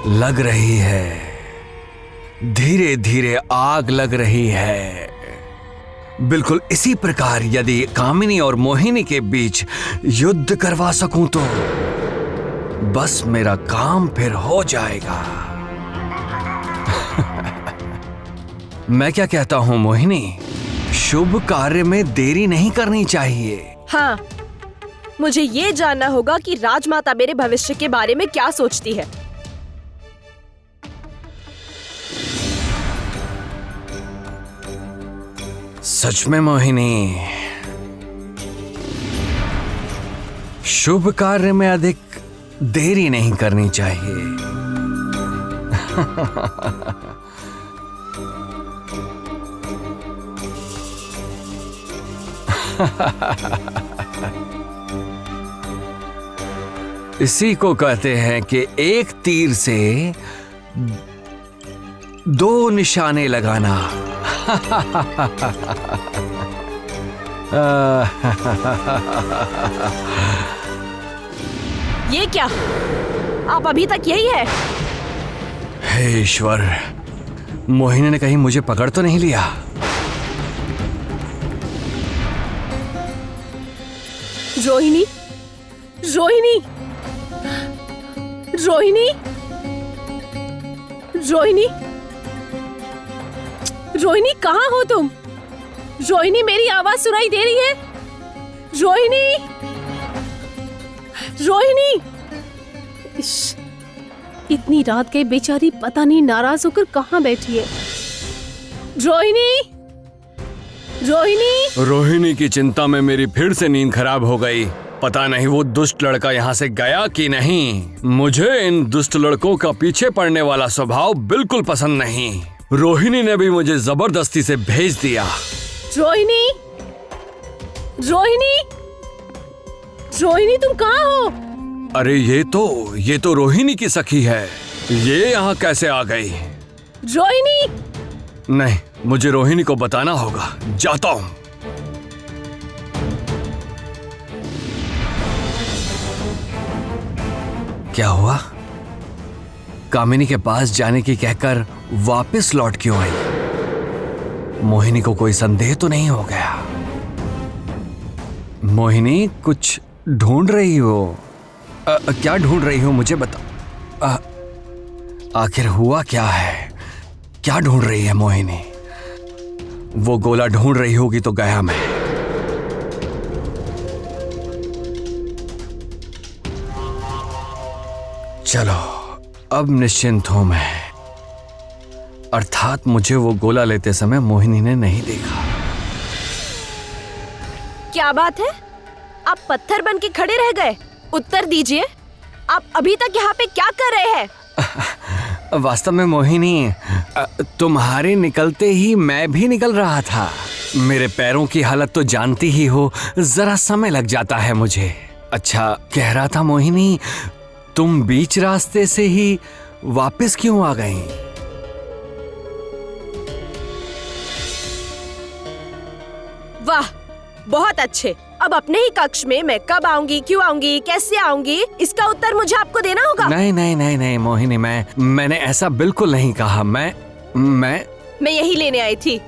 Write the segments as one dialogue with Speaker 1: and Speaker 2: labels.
Speaker 1: लग रही है, धीरे धीरे आग लग रही है। बिल्कुल इसी प्रकार यदि कामिनी और मोहिनी के बीच युद्ध करवा सकूं तो बस मेरा काम फिर हो जाएगा। मैं क्या कहता हूं मोहिनी, शुभ कार्य में देरी नहीं करनी चाहिए।
Speaker 2: हाँ, मुझे ये जानना होगा कि राजमाता मेरे भविष्य के बारे में क्या सोचती है।
Speaker 1: सच में मोहिनी, शुभ कार्य में अधिक देरी नहीं करनी चाहिए। इसी को कहते हैं कि एक तीर से दो निशाने लगाना।
Speaker 2: ये क्या? आप अभी तक यही है?
Speaker 1: हे ईश्वर, मोहिनी ने कहीं मुझे पकड़ तो नहीं लिया?
Speaker 2: रोहिणी, रोहिणी, रोहिणी, रोहिणी, रोहिणी, कहाँ हो तुम? रोहिणी, मेरी आवाज सुनाई दे रही है? रोहिणी, रोहिणी। इश, इतनी रात गई, बेचारी पता नहीं नाराज होकर कहाँ बैठी है। रोहिणी, रोहिणी।
Speaker 1: रोहिणी की चिंता में मेरी फिर से नींद खराब हो गई। पता नहीं वो दुष्ट लड़का यहाँ से गया कि नहीं। मुझे इन दुष्ट लड़कों का पीछे पड़ने वाला स्वभाव बिल्कुल पसंद नहीं। रोहिणी ने भी मुझे जबरदस्ती से भेज दिया।
Speaker 2: रोहिणी, रोहिणी, रोहिणी, तुम कहाँ हो?
Speaker 1: अरे ये तो रोहिणी की सखी है। ये यहाँ कैसे आ गई?
Speaker 2: रोहिणी।
Speaker 1: नहीं, मुझे रोहिणी को बताना होगा। जाता हूँ। क्या हुआ? कामिनी के पास जाने की कहकर वापस लौट क्यों आई? मोहिनी को कोई संदेह तो नहीं हो गया? मोहिनी, कुछ ढूंढ रही हो? क्या ढूंढ रही हो मुझे बता। आखिर हुआ क्या है? क्या ढूंढ रही है मोहिनी? वो गोला ढूंढ रही होगी तो गया मैं। चलो, अब निश्चिंत हूं मैं। अर्थात मुझे वो गोला लेते समय मोहिनी ने नहीं देखा।
Speaker 2: क्या बात है? आप पत्थर बन के खड़े रह गए। उत्तर दीजिए, आप अभी तक यहाँ पे क्या कर रहे हैं?
Speaker 1: वास्तव में मोहिनी, तुम्हारे निकलते ही मैं भी निकल रहा था। मेरे पैरों की हालत तो जानती ही हो, जरा समय लग जाता है मुझे। अच्छा, कह रहा था मोहिनी, तुम बीच रास्ते से ही वापस क्यों आ गई?
Speaker 2: वाह, बहुत अच्छे। अब अपने ही कक्ष में मैं कब आऊंगी, क्यों आऊंगी, कैसे आऊंगी, इसका उत्तर मुझे आपको देना होगा।
Speaker 1: नहीं नहीं नहीं नहीं मोहिनी, मैंने ऐसा बिल्कुल नहीं कहा। मैं
Speaker 2: यही लेने आई थी।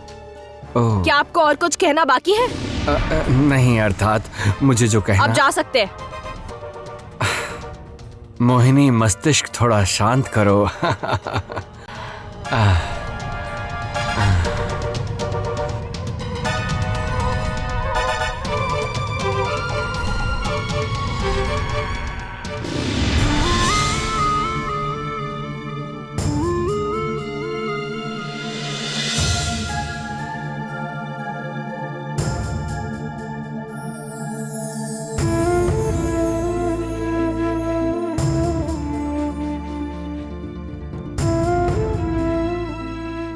Speaker 2: क्या आपको और कुछ कहना बाकी है?
Speaker 1: नहीं, अर्थात मुझे जो कहना।
Speaker 2: आप जा सकते हैं।
Speaker 1: मोहिनी, मस्तिष्क थोड़ा शांत करो।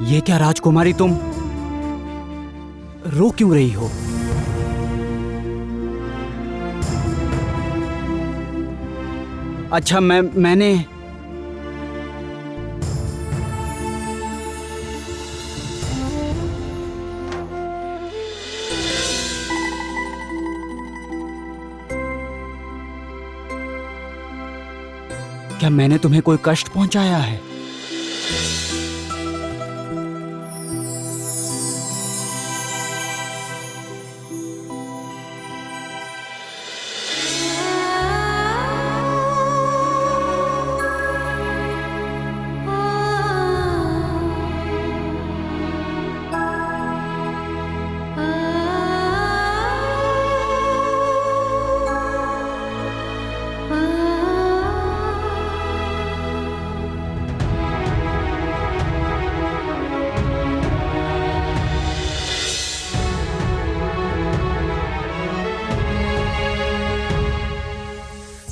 Speaker 3: ये क्या राजकुमारी, तुम रो क्यों रही हो? अच्छा, मैंने क्या मैंने तुम्हें कोई कष्ट पहुंचाया है?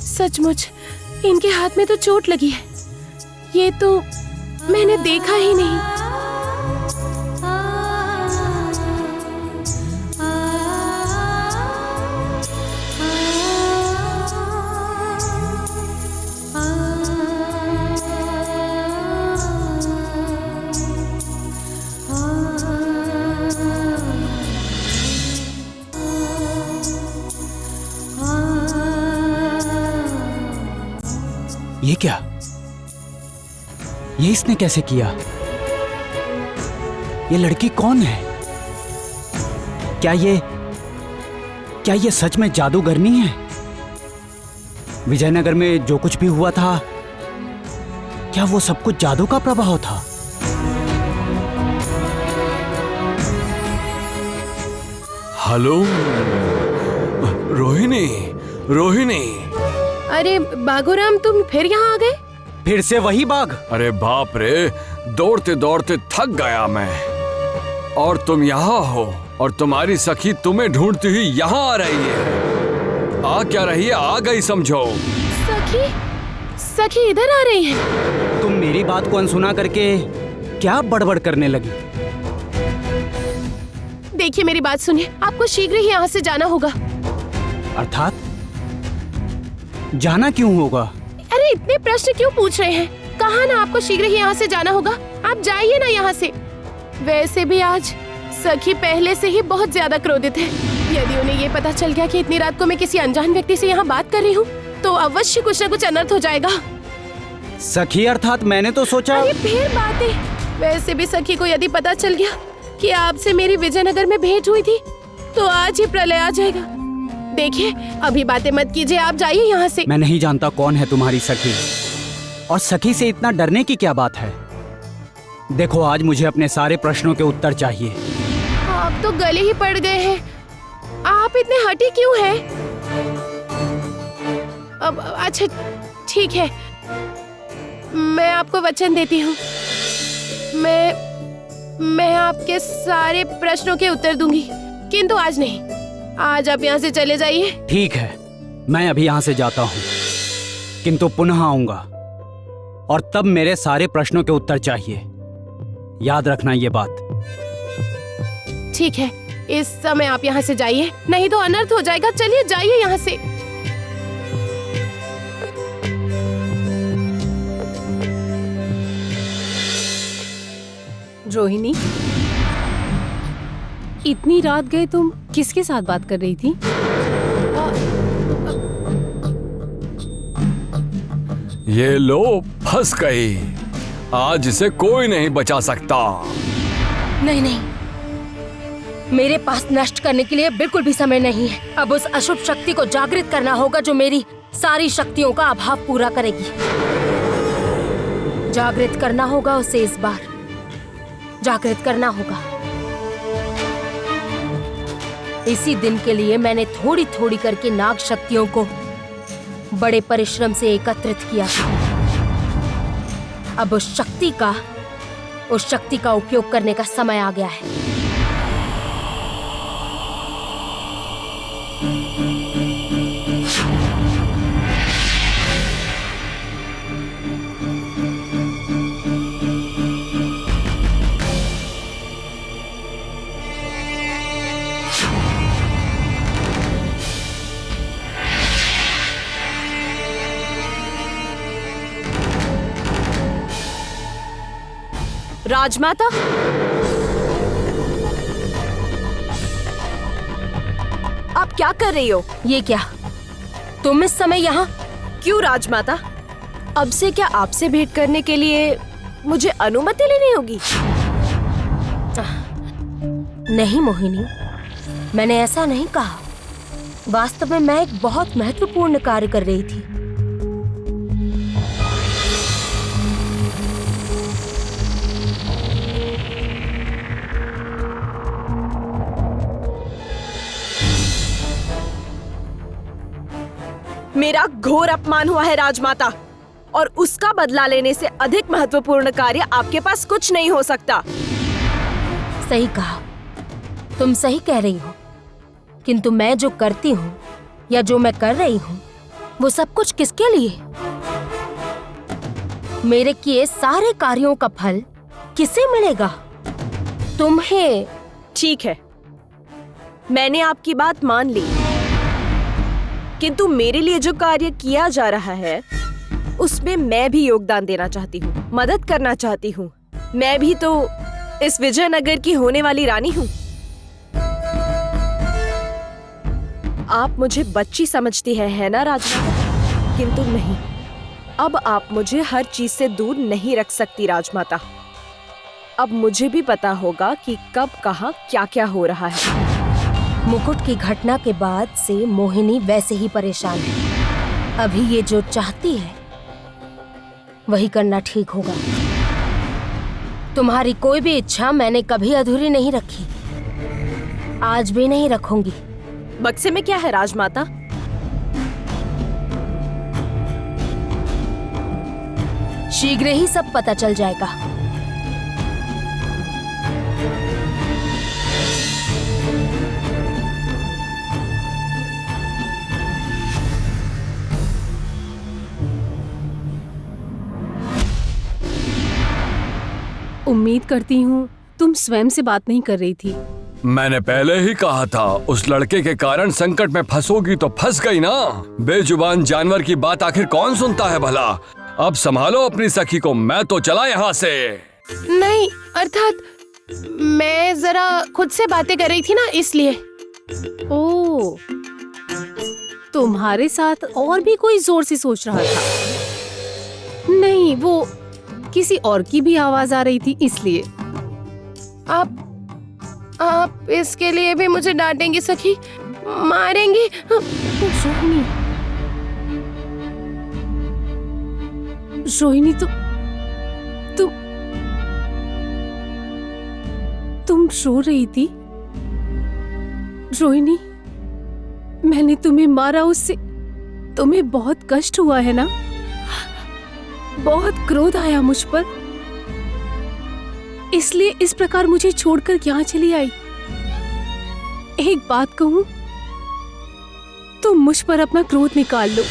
Speaker 2: सचमुच इनके हाथ में तो चोट लगी है। ये तो मैंने देखा ही नहीं।
Speaker 3: ये क्या? ये इसने कैसे किया? ये लड़की कौन है? क्या ये सच में जादूगरनी है? विजयनगर में जो कुछ भी हुआ था, क्या वो सब कुछ जादू का प्रभाव था?
Speaker 1: हेलो रोहिणी, रोहिणी।
Speaker 2: अरे बागोराम, तुम फिर यहाँ आ गए?
Speaker 3: फिर से वही बाघ?
Speaker 1: अरे बाप रे, दौड़ते दौड़ते थक गया मैं। और तुम यहाँ हो और तुम्हारी सखी तुम्हें ढूंढती हुई यहाँ आ रही है। आ क्या रही है? आ गई समझो।
Speaker 2: सखी इधर आ रही है?
Speaker 3: तुम मेरी बात को अनसुना करके क्या बड़बड़ करने लगी?
Speaker 2: देखिए मेरी बात सुनिए, आपको शीघ्र ही यहाँ से जाना होगा।
Speaker 3: अर्थात जाना क्यों होगा?
Speaker 2: अरे इतने प्रश्न क्यों पूछ रहे हैं? कहा ना आपको शीघ्र ही यहाँ से जाना होगा। आप जाइए ना यहाँ से। वैसे भी आज सखी पहले से ही बहुत ज्यादा क्रोधित है। यदि उन्हें ये पता चल गया कि इतनी रात को मैं किसी अनजान व्यक्ति से यहाँ बात कर रही हूँ, तो अवश्य कुछ न कुछ अनर्थ हो जाएगा।
Speaker 3: सखी अर्थात मैंने तो सोचा।
Speaker 2: अरे फिर बातें। वैसे भी सखी को यदि पता चल गया कि आपसे मेरी विजयनगर में भेंट हुई थी, तो आज ही प्रलय आ जाएगा। देखिए अभी बातें मत कीजिए, आप जाइए यहाँ से।
Speaker 3: मैं नहीं जानता कौन है तुम्हारी सखी, और सखी से इतना डरने की क्या बात है? देखो आज मुझे अपने सारे प्रश्नों के उत्तर चाहिए।
Speaker 2: आप तो गले ही पड़ गए हैं। आप इतने हठी क्यों हैं? अब अच्छा ठीक है, मैं आपको वचन देती हूँ। मैं आपके सारे प्रश्नों के उत्तर दूंगी, किंतु आज नहीं। आज आप यहाँ से चले जाइए।
Speaker 3: ठीक है, मैं अभी यहाँ से जाता हूँ, किंतु पुनः आऊंगा और तब मेरे सारे प्रश्नों के उत्तर चाहिए। याद रखना ये बात।
Speaker 2: ठीक है, इस समय आप यहाँ से जाइए, नहीं तो अनर्थ हो जाएगा। चलिए जाइए यहाँ से।
Speaker 4: रोहिणी, इतनी रात गए तुम किसके साथ बात कर रही थी?
Speaker 1: ये लो फंस गई। आज इसे कोई नहीं बचा सकता।
Speaker 4: नहीं नहीं, मेरे पास नष्ट करने के लिए बिल्कुल भी समय नहीं है। अब उस अशुभ शक्ति को जागृत करना होगा जो मेरी सारी शक्तियों का अभाव पूरा करेगी। जागृत करना होगा उसे, इस बार जागृत करना होगा। इसी दिन के लिए मैंने थोड़ी थोड़ी करके नाग शक्तियों को बड़े परिश्रम से एकत्रित किया। अब उस शक्ति का उपयोग करने का समय आ गया है।
Speaker 2: राजमाता, आप क्या कर रही हो?
Speaker 4: ये क्या, तुम इस समय यहाँ?
Speaker 2: क्यों राजमाता,
Speaker 5: अब से क्या आपसे भेंट करने के लिए मुझे अनुमति लेनी होगी?
Speaker 4: नहीं मोहिनी, मैंने ऐसा नहीं कहा। वास्तव में मैं एक बहुत महत्वपूर्ण कार्य कर रही थी।
Speaker 5: मेरा घोर अपमान हुआ है राजमाता, और उसका बदला लेने से अधिक महत्वपूर्ण कार्य आपके पास कुछ नहीं हो सकता।
Speaker 4: सही कहा, तुम सही कह रही हो। किंतु मैं जो करती हूँ या जो मैं कर रही हूँ वो सब कुछ किसके लिए? मेरे किए सारे कार्यों का फल किसे मिलेगा? तुम्हें।
Speaker 5: ठीक है, मैंने आपकी बात मान ली, किंतु मेरे लिए जो कार्य किया जा रहा है उसमें मैं भी योगदान देना चाहती हूँ, मदद करना चाहती हूँ। मैं भी तो इस विजयनगर की होने वाली रानी हूँ। आप मुझे बच्ची समझती है ना राजमाता? किंतु नहीं, अब आप मुझे हर चीज से दूर नहीं रख सकती राजमाता। अब मुझे भी पता होगा कि कब कहाँ क्या क्या हो रहा है।
Speaker 4: मुकुट की घटना के बाद से मोहिनी वैसे ही परेशान है। अभी ये जो चाहती है वही करना ठीक होगा। तुम्हारी कोई भी इच्छा मैंने कभी अधूरी नहीं रखी, आज भी नहीं रखूंगी।
Speaker 5: बक्से में क्या है राजमाता?
Speaker 4: शीघ्र ही सब पता चल जाएगा।
Speaker 2: उम्मीद करती हूँ तुम स्वयं से बात नहीं कर रही थी।
Speaker 1: मैंने पहले ही कहा था, उस लड़के के कारण संकट में फंसोगी तो फंस गई ना। बेजुबान जानवर की बात आखिर कौन सुनता है भला। अब संभालो अपनी सखी को, मैं तो चला यहाँ से।
Speaker 2: नहीं, अर्थात मैं जरा खुद से बातें कर रही थी ना, इसलिए।
Speaker 6: ओ, तुम्हारे साथ और भी कोई जोर से सोच रहा था? नहीं, वो किसी और की भी आवाज आ रही थी, इसलिए।
Speaker 2: आप इसके लिए भी मुझे डांटेंगी सखी, मारेंगी।
Speaker 6: रोहिणी, रोहिणी, तुम रो रही थी? रोहिणी, मैंने तुम्हें मारा, उससे तुम्हें बहुत कष्ट हुआ है ना? बहुत क्रोध आया मुझ पर, इसलिए इस प्रकार मुझे छोड़कर यहाँ चली आई। एक बात कहूं, तुम मुझ पर अपना क्रोध निकाल लो,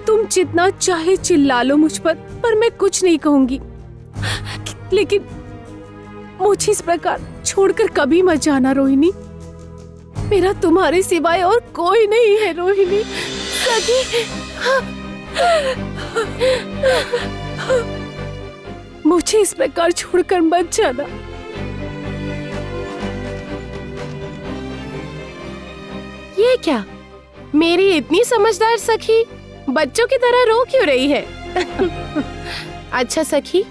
Speaker 6: तुम जितना चाहे चिल्ला लो मुझ पर मैं कुछ नहीं कहूंगी। लेकिन मुझे इस प्रकार छोड़कर कभी मत जाना रोहिणी। मेरा तुम्हारे सिवाय और कोई नहीं है रोहिणी।
Speaker 2: सखी,
Speaker 6: मुझे इस प्रकार छोड़कर मत जाना।
Speaker 2: ये क्या, मेरी इतनी समझदार सखी बच्चों की तरह रो क्यों रही है? अच्छा सखी,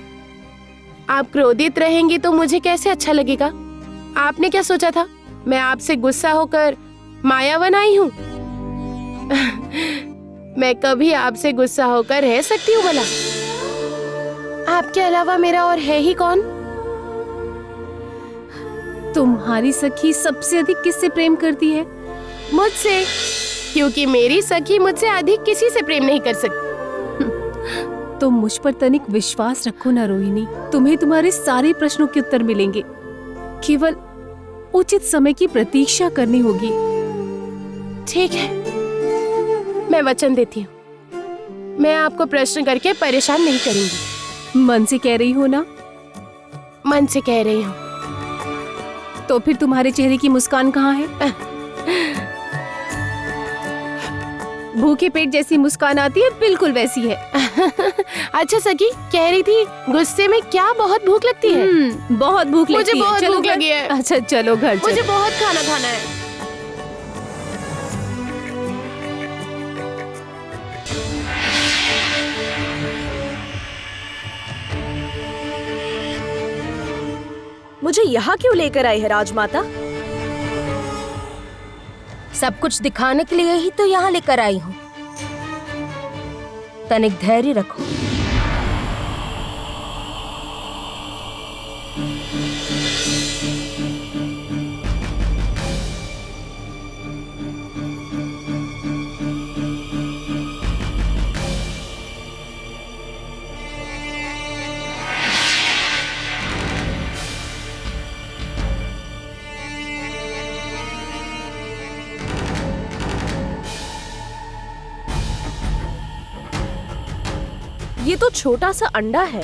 Speaker 2: आप क्रोधित रहेंगी तो मुझे कैसे अच्छा लगेगा? आपने क्या सोचा था, मैं आपसे गुस्सा होकर मायावन आई हूँ? मैं कभी आपसे गुस्सा होकर रह सकती हूँ भला? आपके अलावा मेरा और है ही कौन?
Speaker 6: तुम्हारी सखी सबसे अधिक किससे प्रेम करती है?
Speaker 2: मुझसे, क्योंकि मेरी सखी मुझसे अधिक किसी से प्रेम नहीं कर सकती।
Speaker 6: तुम मुझ पर तनिक विश्वास रखो ना रोहिणी, तुम्हें तुम्हारे सारे प्रश्नों के उत्तर मिलेंगे। केवल उचित समय की प्रतीक्षा करनी होगी।
Speaker 2: ठीक है, मैं वचन देती हूँ, मैं आपको प्रश्न करके परेशान नहीं करूंगी।
Speaker 6: मन से कह रही हो ना?
Speaker 2: मन से कह रही हूँ।
Speaker 6: तो फिर तुम्हारे चेहरे की मुस्कान कहाँ है? भूखे पेट जैसी मुस्कान आती है, बिल्कुल वैसी है।
Speaker 2: अच्छा सखी, कह रही थी गुस्से में क्या बहुत भूख लगती है?
Speaker 6: बहुत भूख लगती है।
Speaker 2: मुझे बहुत
Speaker 6: चलो
Speaker 2: भूख
Speaker 6: घर-
Speaker 2: लगी है।
Speaker 6: अच्छा चलो घर चलो।
Speaker 2: मुझे बहुत खाना खाना है।
Speaker 5: मुझे यहाँ क्यों लेकर आई है राजमाता?
Speaker 4: सब कुछ दिखाने के लिए ही तो यहाँ लेकर आई हूँ। तनिक धैर्य रखो।
Speaker 5: ये तो छोटा सा अंडा है।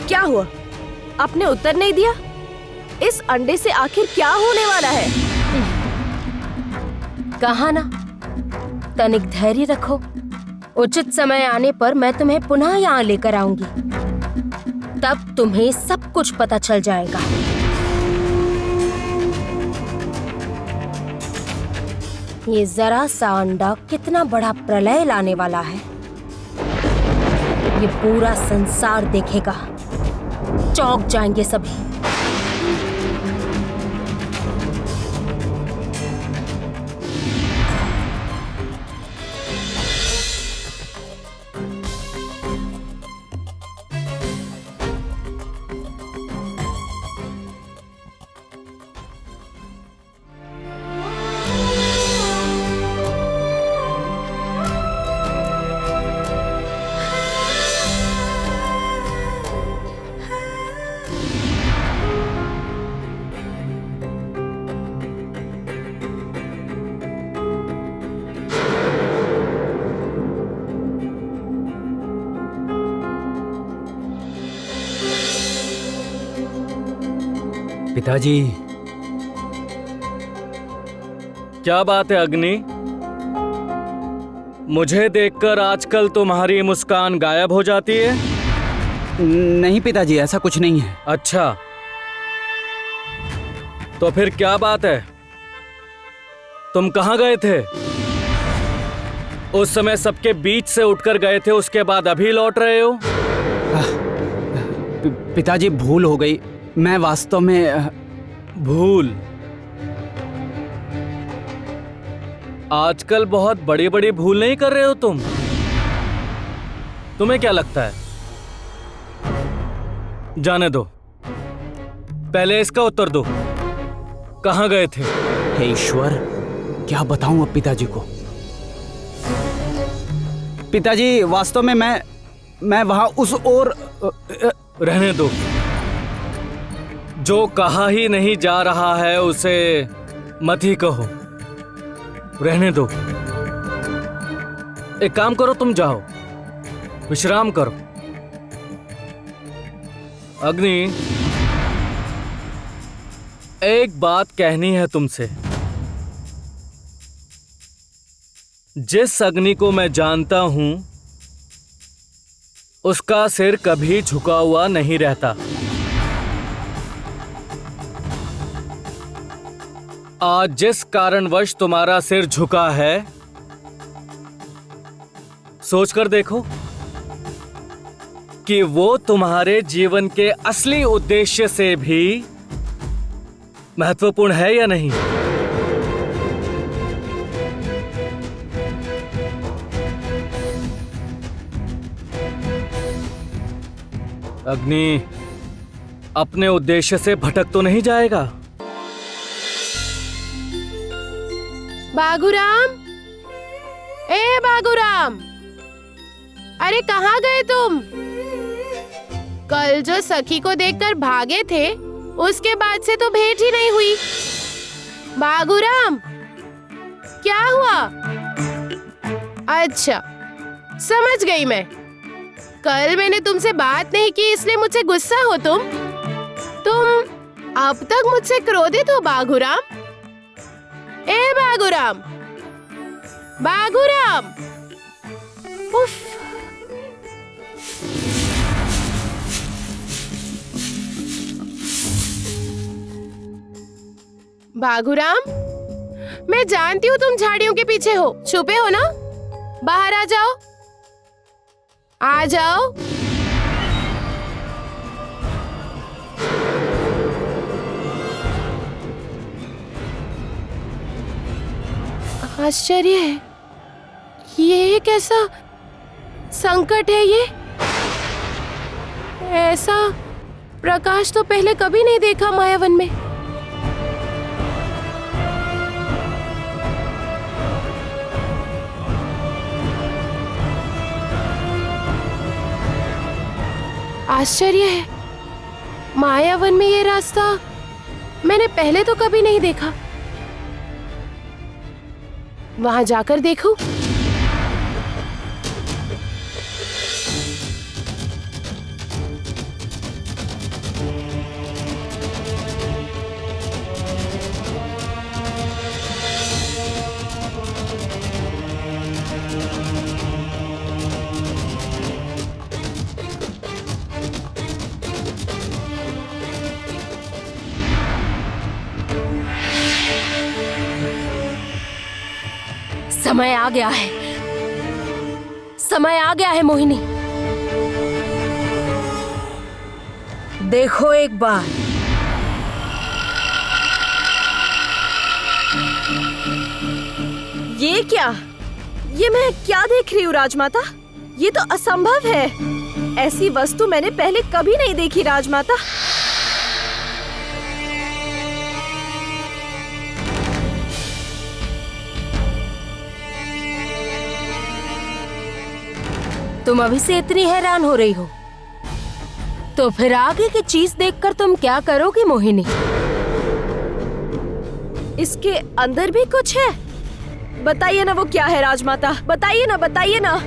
Speaker 5: क्या हुआ? आपने उत्तर नहीं दिया? इस अंडे से आखिर क्या होने वाला है?
Speaker 4: कहा ना, तनिक धैर्य रखो। उचित समय आने पर मैं तुम्हें पुनः यहाँ लेकर आऊंगी। तब तुम्हें सब कुछ पता चल जाएगा। ये जरा सा अंडा कितना बड़ा प्रलय लाने वाला है, ये पूरा संसार देखेगा। चौंक जाएंगे सभी।
Speaker 3: पिताजी।
Speaker 7: क्या बात है अग्नि? मुझे देखकर आजकल तुम्हारी मुस्कान गायब हो जाती है।
Speaker 3: नहीं पिताजी, ऐसा कुछ नहीं है।
Speaker 7: अच्छा, तो फिर क्या बात है? तुम कहाँ गए थे? उस समय सबके बीच से उठकर गए थे, उसके बाद अभी लौट रहे हो?
Speaker 3: पिताजी भूल हो गई। मैं वास्तव में
Speaker 7: भूल? आजकल बहुत बड़ी बड़ी भूल नहीं कर रहे हो तुम? तुम्हें क्या लगता है? जाने दो, पहले इसका उत्तर दो। कहाँ गए थे?
Speaker 3: हे ईश्वर, क्या बताऊं अब पिताजी को। पिताजी वास्तव में मैं वहां उस ओर।
Speaker 7: रहने दो। जो कहा ही नहीं जा रहा है उसे मत ही कहो। रहने दो। एक काम करो, तुम जाओ, विश्राम करो। अग्नि, एक बात कहनी है तुमसे। जिस अग्नि को मैं जानता हूं उसका सिर कभी झुका हुआ नहीं रहता। आज जिस कारणवश तुम्हारा सिर झुका है, सोचकर देखो कि वो तुम्हारे जीवन के असली उद्देश्य से भी महत्वपूर्ण है या नहीं। अग्नि अपने उद्देश्य से भटक तो नहीं जाएगा?
Speaker 2: बागुराम, ए बागुराम, अरे कहाँ गए तुम? कल जो सखी को देखकर भागे थे, उसके बाद से तो भेंट ही नहीं हुई। बागुराम, क्या हुआ? अच्छा, समझ गई मैं। कल मैंने तुमसे बात नहीं की इसलिए मुझसे गुस्सा हो तुम? तुम अब तक मुझसे क्रोधित हो बागुराम? ए बागुराम, बागुराम, उफ। बागुराम, मैं जानती हूँ तुम झाड़ियों के पीछे हो, छुपे हो ना? बाहर आ जाओ, आ जाओ। आश्चर्य है, ये कैसा संकट है ये? ऐसा प्रकाश तो पहले कभी नहीं देखा मायावन में। आश्चर्य है, मायावन में ये रास्ता मैंने पहले तो कभी नहीं देखा। वहां जाकर देखूं।
Speaker 4: समय आ गया है, समय आ गया है मोहिनी। देखो एक बार।
Speaker 5: ये क्या? ये मैं क्या देख रही हूँ राजमाता? ये तो असंभव है। ऐसी वस्तु मैंने पहले कभी नहीं देखी राजमाता।
Speaker 4: तुम अभी से इतनी हैरान हो रही हो, तो फिर आगे की चीज देखकर तुम क्या करोगी मोहिनी?
Speaker 5: इसके अंदर भी कुछ है? बताइए ना वो क्या है राजमाता, बताइए ना, बताइए ना।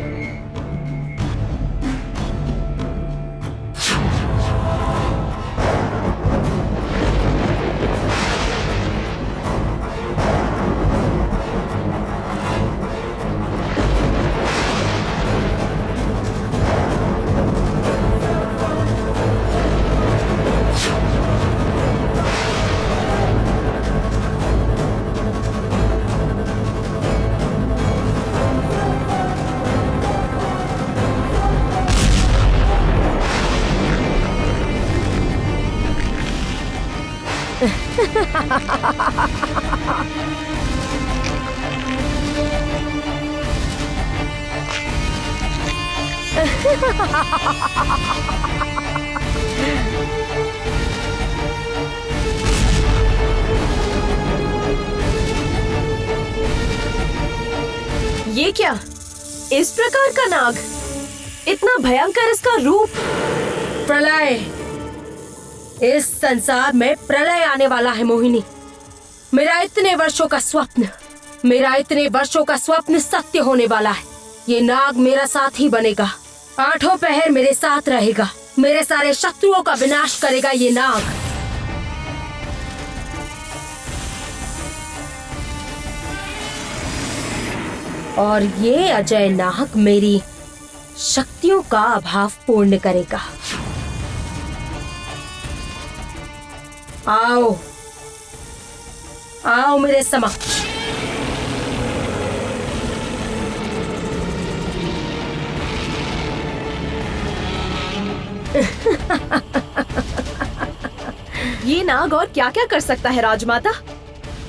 Speaker 5: ये क्या? इस प्रकार का नाग, इतना भयंकर इसका रूप।
Speaker 4: प्रलय, इस संसार में प्रलय आने वाला है मोहिनी। मेरा इतने वर्षों का स्वप्न सत्य होने वाला है। ये नाग मेरा साथी बनेगा, 8 पहर मेरे साथ रहेगा, मेरे सारे शत्रुओं का विनाश करेगा ये नाग। और ये अजय नाग मेरी शक्तियों का अभाव पूर्ण करेगा। आओ, आओ मेरे समक्ष।
Speaker 5: ये नाग और क्या क्या कर सकता है राजमाता?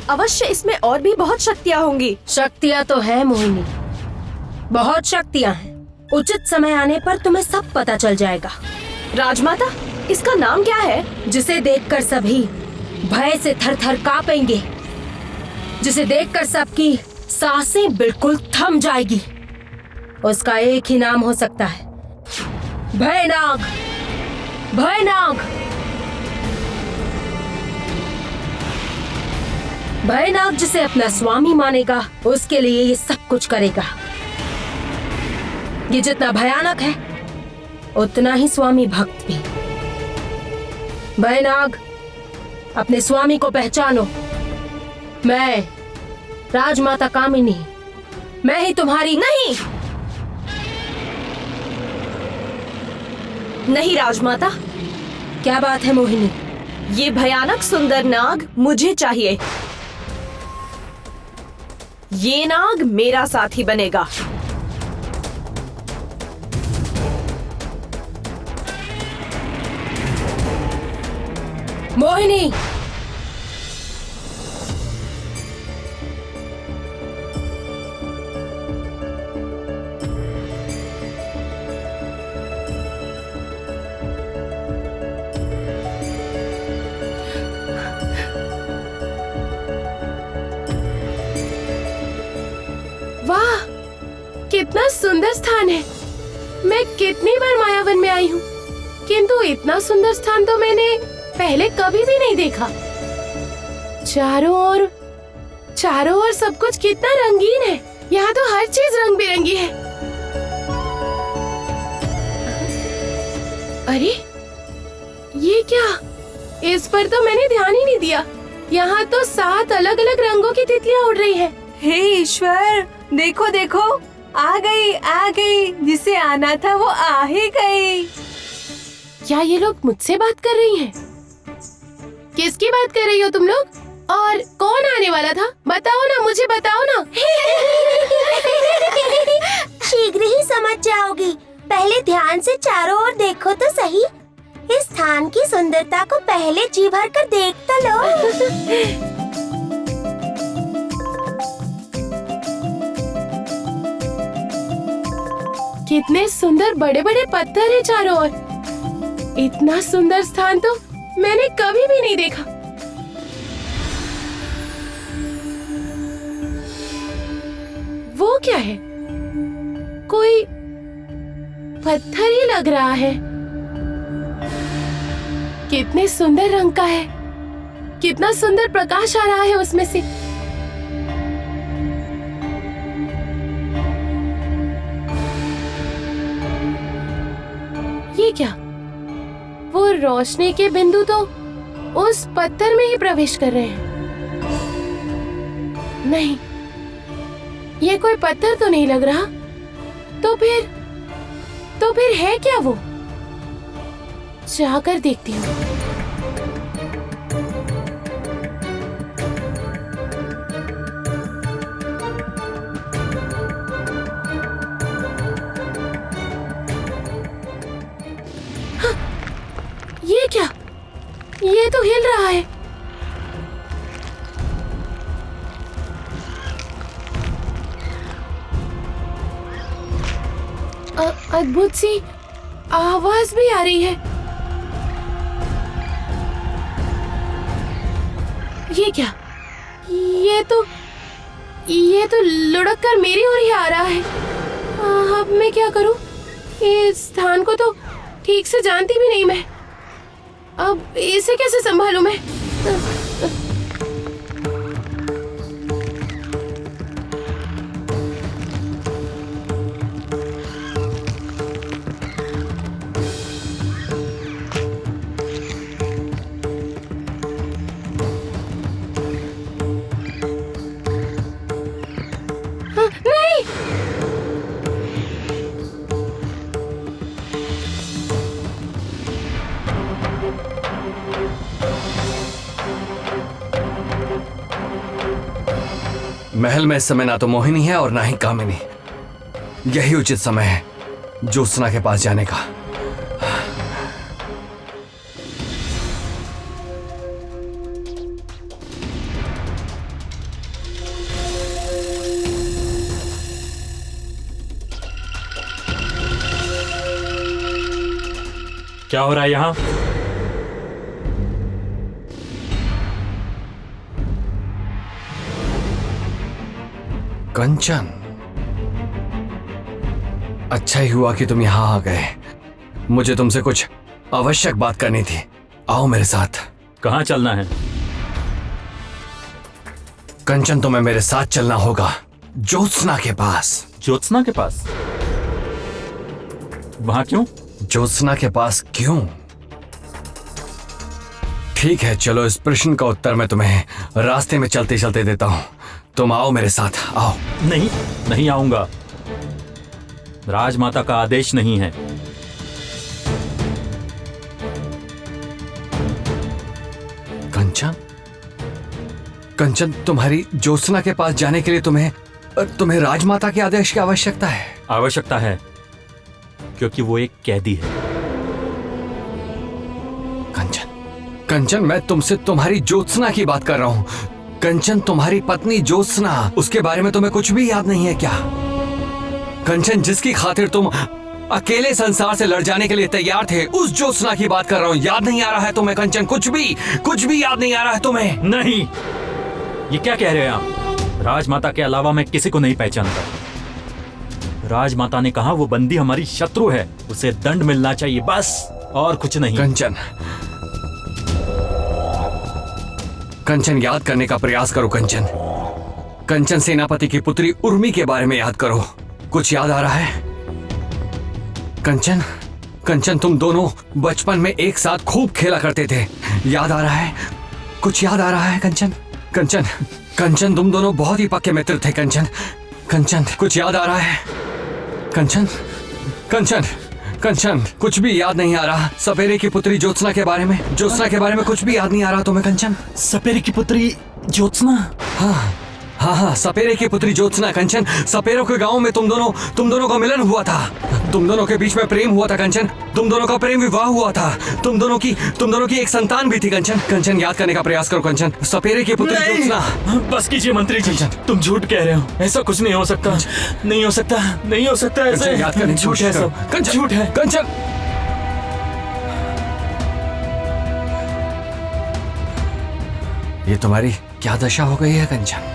Speaker 5: अवश्य इसमें और भी बहुत शक्तियाँ होंगी।
Speaker 4: शक्तियाँ तो है मोहिनी, बहुत शक्तियाँ हैं। उचित समय आने पर तुम्हें सब पता चल जाएगा।
Speaker 5: राजमाता, इसका नाम क्या है?
Speaker 4: जिसे देखकर सभी भय से थर-थर कांपेंगे, जिसे देखकर सबकी सांसें बिल्कुल थम जाएगी। उसका एक ही नाम हो सकता है, भयनाग। भयनाग, भयनाग जिसे अपना स्वामी मानेगा, उसके लिए ये सब कुछ करेगा। ये जितना भयानक है, उतना ही स्वामी भक्त भी। भयनाग, अपने स्वामी को पहचानो। मैं राजमाता कामिनी, मैं ही तुम्हारी।
Speaker 5: नहीं, नहीं राजमाता।
Speaker 4: क्या बात है मोहिनी?
Speaker 5: ये भयानक सुंदर नाग मुझे चाहिए। ये नाग मेरा साथी बनेगा।
Speaker 4: मोहिनी,
Speaker 2: वाह, कितना सुंदर स्थान है। मैं कितनी बार मायावन में आई हूँ, किंतु इतना सुंदर स्थान तो मैंने पहले कभी भी नहीं देखा। चारों ओर सब कुछ कितना रंगीन है। यहाँ तो हर चीज रंग बिरंगी है। अरे ये क्या? इस पर तो मैंने ध्यान ही नहीं दिया। यहाँ तो 7 अलग अलग रंगों की तितलियाँ उड़ रही हैं।
Speaker 8: हे ईश्वर, देखो देखो, आ गई, जिसे आना था वो आ ही गई।
Speaker 2: क्या ये लोग मुझसे बात कर रही हैं? किसकी बात कर रही हो तुम लोग? और कौन आने वाला था? बताओ ना, मुझे बताओ ना।
Speaker 9: शीघ्र ही समझ जाओगी। पहले ध्यान से चारों ओर देखो तो सही। इस स्थान की सुंदरता को पहले जी भर कर देख तो लो।
Speaker 2: कितने सुंदर बड़े बड़े पत्थर हैं चारों ओर। इतना सुंदर स्थान तो मैंने कभी भी नहीं देखा। वो क्या है? कोई पत्थर ही लग रहा है। कितने सुंदर रंग का है। कितना सुंदर प्रकाश आ रहा है उसमें से। ये क्या? वो रोशनी के बिंदु तो उस पत्थर में ही प्रवेश कर रहे हैं। नहीं, ये कोई पत्थर तो नहीं लग रहा। तो फिर है क्या वो? जाकर देखती हूँ। हाँ, ये क्या? ये तो हिल रहा है। अद्भुत सी आवाज भी आ रही है। ये क्या? ये तो लुढ़क कर मेरी ओर ही आ रहा है। अब मैं क्या करूं? इस स्थान को तो ठीक से जानती भी नहीं मैं। अब इसे कैसे संभालूं मैं? नहीं!
Speaker 1: महल में इस समय ना तो मोहिनी है और ना ही कामिनी। यही उचित समय है ज्योत्सना के पास जाने का।
Speaker 10: क्या हो रहा है यहाँ?
Speaker 1: कंचन, अच्छा ही हुआ कि तुम यहाँ आ गए। मुझे तुमसे कुछ आवश्यक बात करनी थी। आओ मेरे साथ।
Speaker 10: कहाँ चलना है?
Speaker 1: कंचन, तुम्हें मेरे साथ चलना होगा ज्योत्सना के पास।
Speaker 10: ज्योत्सना के पास? वहां क्यों?
Speaker 1: ज्योत्सना के पास क्यों? ठीक है, चलो इस प्रश्न का उत्तर मैं तुम्हें रास्ते में चलते चलते देता हूं। तुम आओ मेरे साथ, आओ।
Speaker 10: नहीं, नहीं आऊंगा। राजमाता का आदेश नहीं है।
Speaker 1: कंचन, कंचन, तुम्हारी ज्योत्सना के पास जाने के लिए तुम्हें तुम्हें राजमाता के आदेश की आवश्यकता है?
Speaker 10: आवश्यकता है, क्योंकि वो एक कैदी है।
Speaker 1: कंचन, मैं तुमसे तुम्हारी ज्योत्सना की बात कर रहा हूँ। कंचन, तुम्हारी पत्नी ज्योत्सना, उसके बारे में तुम्हें कुछ भी याद नहीं है क्या? कंचन, जिसकी खातिर तुम अकेले संसार से लड़ जाने के लिए तैयार थे, उस ज्योत्सना की बात कर रहा हूँ। याद नहीं आ रहा है तुम्हें कंचन? कुछ भी याद नहीं आ रहा है तुम्हें?
Speaker 10: नहीं, ये क्या कह रहे हैं आप? राजमाता के अलावा मैं किसी को नहीं पहचानता। राजमाता ने कहा वो बंदी हमारी शत्रु है, उसे दंड मिलना चाहिए, बस, और कुछ नहीं।
Speaker 1: कंचन, याद करने का प्रयास करो कंचन, सेनापति की पुत्री उर्मी के बारे में याद करो। कुछ याद आ रहा है? कंचन, तुम दोनों बचपन में एक साथ खूब खेला करते थे। याद आ रहा है? कुछ याद आ रहा है कंचन, तुम दोनों बहुत ही पक्के मित्र थे कंचन, कुछ याद आ रहा है? कंचन, कुछ भी याद नहीं आ रहा। सपेरे की पुत्री ज्योत्सना के बारे में कुछ भी याद नहीं आ रहा तुम्हें कंचन?
Speaker 10: सपेरे की पुत्री ज्योत्सना?
Speaker 1: हाँ, सपेरे की पुत्री ज्योत्सना। कंचन, सपेरों के गांव में तुम दोनों का मिलन हुआ था। तुम दोनों के बीच में प्रेम हुआ था कंचन। तुम दोनों का प्रेम विवाह हुआ था। तुम दोनों की एक संतान भी थी कंचन, याद करने का प्रयास करो कंचन। सपेरे की पुत्री ज्योत्सना।
Speaker 10: बस कीजिए मंत्री जी, तुम झूठ कह रहे हो। ऐसा कुछ नहीं हो सकता, नहीं हो सकता ऐसा।
Speaker 1: याद करने
Speaker 10: झूठ है सब, झूठ है
Speaker 1: कंचन। ये तुम्हारी क्या दशा हो गई है कंचन?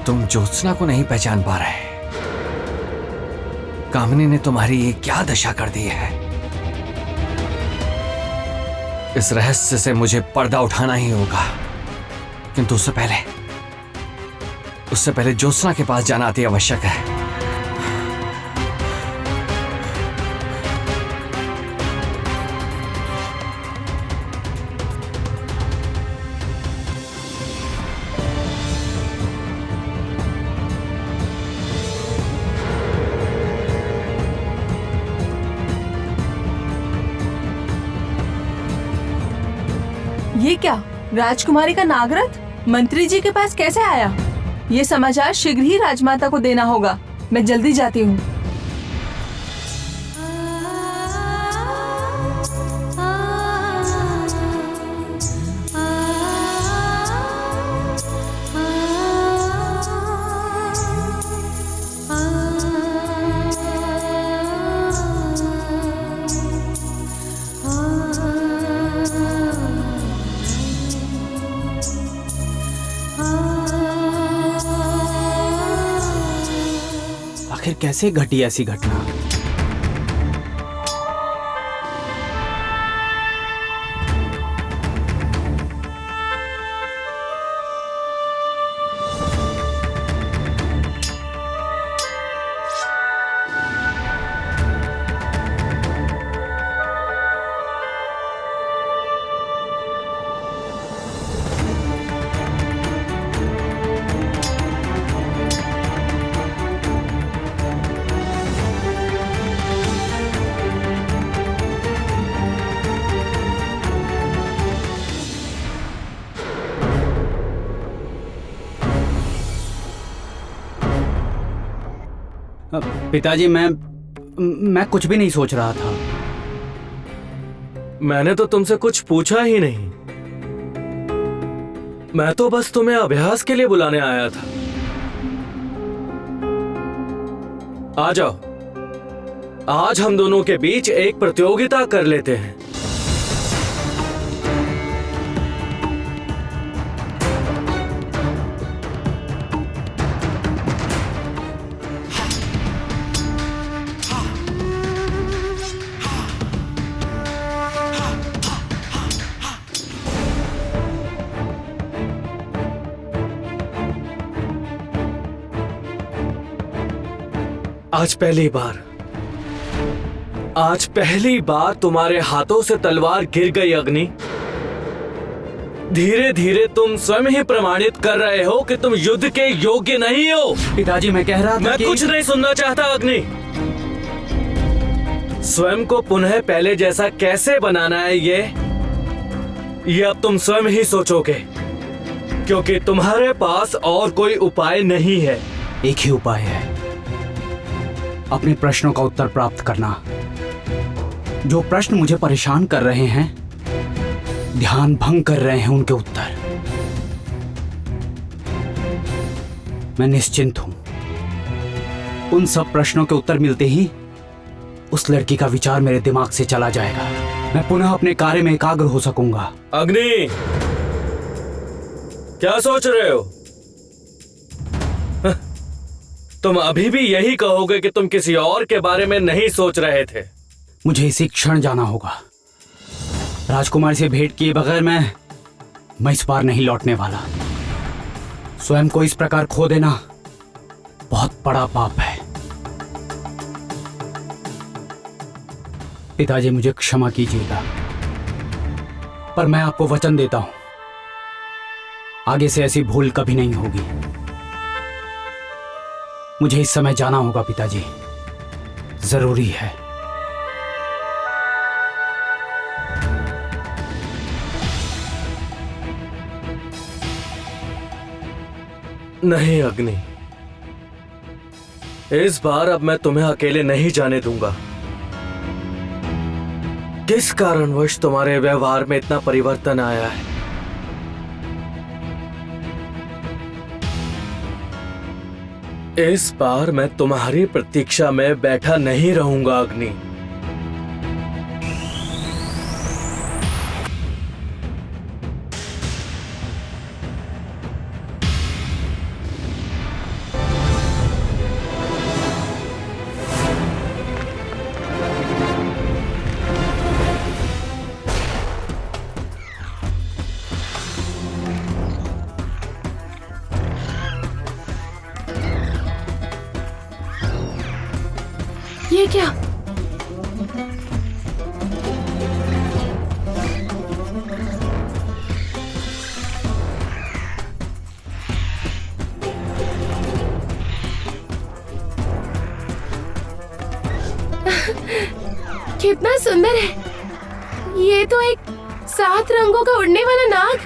Speaker 1: तुम ज्योत्सना को नहीं पहचान पा रहे। कामिनी ने तुम्हारी ये क्या दशा कर दी है? इस रहस्य से मुझे पर्दा उठाना ही होगा, किंतु उससे पहले ज्योत्सना के पास जाना अति आवश्यक है।
Speaker 8: ये क्या, राजकुमारी का नागरथ मंत्री जी के पास कैसे आया? ये समाचार शीघ्र ही राजमाता को देना होगा। मैं जल्दी जाती हूँ।
Speaker 3: आखिर कैसे घटी ऐसी घटना? पिताजी, मैं कुछ भी नहीं सोच रहा था।
Speaker 7: मैंने तो तुमसे कुछ पूछा ही नहीं। मैं तो बस तुम्हें अभ्यास के लिए बुलाने आया था। आ जाओ, आज हम दोनों के बीच एक प्रतियोगिता कर लेते हैं। आज पहली बार तुम्हारे हाथों से तलवार गिर गई अग्नि। धीरे धीरे तुम स्वयं ही प्रमाणित कर रहे हो कि तुम युद्ध के योग्य नहीं हो।
Speaker 3: पिताजी, मैं कह रहा था
Speaker 7: मैं कुछ नहीं सुनना चाहता अग्नि। स्वयं को पुनः पहले जैसा कैसे बनाना है ये अब तुम स्वयं ही सोचोगे। क्योंकि तुम्हारे पास और कोई उपाय नहीं है।
Speaker 3: एक ही उपाय है, अपने प्रश्नों का उत्तर प्राप्त करना। जो प्रश्न मुझे परेशान कर रहे हैं, ध्यान भंग कर रहे हैं उनके उत्तर। मैं निश्चिंत हूं। उन सब प्रश्नों के उत्तर मिलते ही उस लड़की का विचार मेरे दिमाग से चला जाएगा। मैं पुनः अपने कार्य में एकाग्र हो सकूंगा।
Speaker 7: अग्नि, क्या सोच रहे हो? तुम अभी भी यही कहोगे कि तुम किसी और के बारे में नहीं सोच रहे थे।
Speaker 3: मुझे इसी क्षण जाना होगा। राजकुमारी से भेंट किए बगैर मैं इस बार नहीं लौटने वाला। स्वयं को इस प्रकार खो देना बहुत बड़ा पाप है। पिताजी, मुझे क्षमा कीजिएगा, पर मैं आपको वचन देता हूं, आगे से ऐसी भूल कभी नहीं होगी। मुझे इस समय जाना होगा पिताजी, जरूरी है।
Speaker 7: नहीं अग्नि, इस बार अब मैं तुम्हें अकेले नहीं जाने दूंगा। किस कारणवश तुम्हारे व्यवहार में इतना परिवर्तन आया है? इस बार मैं तुम्हारी प्रतीक्षा में बैठा नहीं रहूंगा अग्नि।
Speaker 2: ये क्या? कितना सुंदर है। ये तो एक 7 रंगों का उड़ने वाला नाग।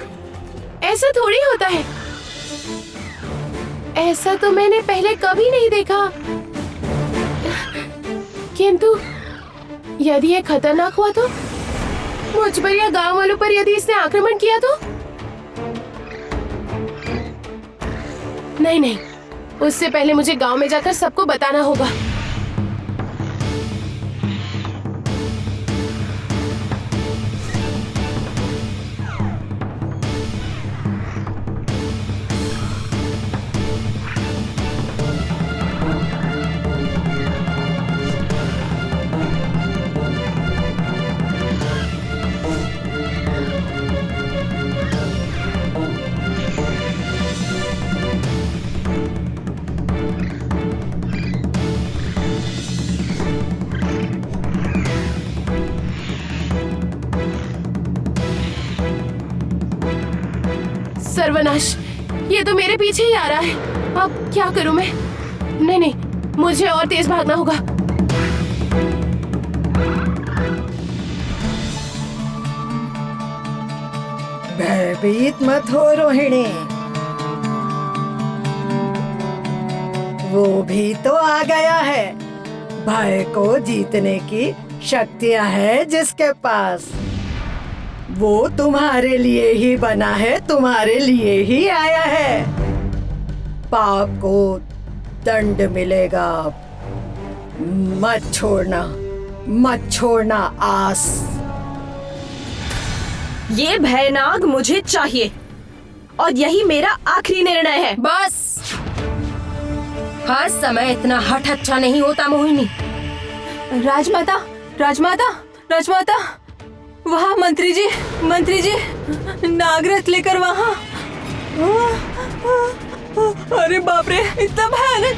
Speaker 2: ऐसा थोड़ी होता है। ऐसा तो मैंने पहले कभी नहीं देखा। किंतु यदि ये खतरनाक हुआ तो? मुझ पर या गांव वालों पर यदि इसने आक्रमण किया तो? नहीं, उससे पहले मुझे गांव में जाकर सबको बताना होगा। सर्वनाश, ये तो मेरे पीछे ही आ रहा है। अब क्या करूं मैं? नहीं, मुझे और तेज भागना होगा।
Speaker 11: भयभीत मत हो रोहिणी, वो भी तो आ गया है। भय को जीतने की शक्तियां हैं जिसके पास। वो तुम्हारे लिए ही बना है, तुम्हारे लिए ही आया है। पाप को दंड मिलेगा। मत छोड़ना आस।
Speaker 5: ये भयनाग मुझे चाहिए और यही मेरा आखिरी निर्णय है।
Speaker 4: बस, हर समय इतना हठ अच्छा नहीं होता मोहिनी।
Speaker 8: राजमाता, वहाँ मंत्री जी नागरथ लेकर वहाँ। अरे बाप रे, इतना भयानक।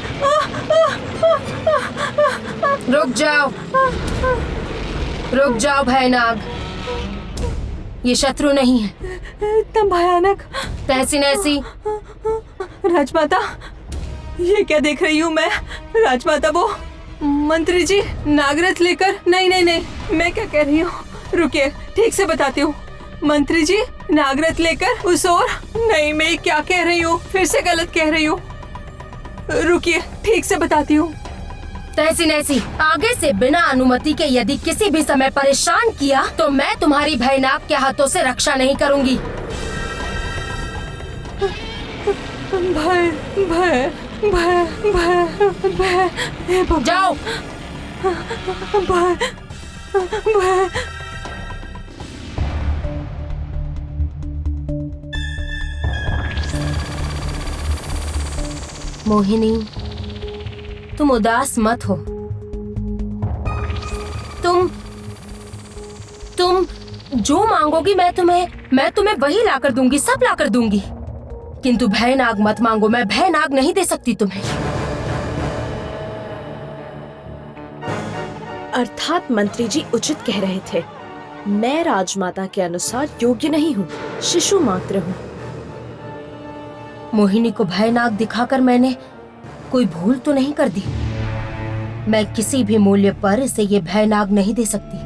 Speaker 4: रुक जाओ भयनाग, ये शत्रु नहीं है।
Speaker 8: इतना भयानक।
Speaker 4: तहसी नहसी।
Speaker 8: राजमाता, ये क्या देख रही हूँ मैं? राजमाता, वो मंत्री जी नागरथ लेकर। नहीं, मैं क्या कह रही हूँ? रुकिए, ठीक से बताती हूँ। मंत्री जी नागरथ लेकर उस ओर। नहीं, मैं क्या कह रही हूँ, फिर से गलत कह रही हूँ। रुकिए, ठीक से बताती हूँ।
Speaker 4: तहसीन ऐसी आगे से बिना अनुमति के यदि किसी भी समय परेशान किया तो मैं तुम्हारी भयनाक के हाथों से रक्षा नहीं करूंगी।
Speaker 8: भय भय भय भय भय हे भगवान।
Speaker 4: जाओ।
Speaker 8: भय भय।
Speaker 4: मोहिनी, तुम उदास मत हो। तुम जो मांगोगी मैं तुम्हें वही लाकर दूंगी, सब लाकर दूंगी। किंतु भय नाग मत मांगो, मैं भय नाग नहीं दे सकती तुम्हें।
Speaker 5: अर्थात मंत्री जी उचित कह रहे थे। मैं राजमाता के अनुसार योग्य नहीं हूँ, शिशु मात्र हूँ।
Speaker 4: मोहिनी को भय नाग दिखाकर मैंने कोई भूल तो नहीं कर दी। मैं किसी भी मूल्य पर इसे ये भय नाग नहीं दे सकती।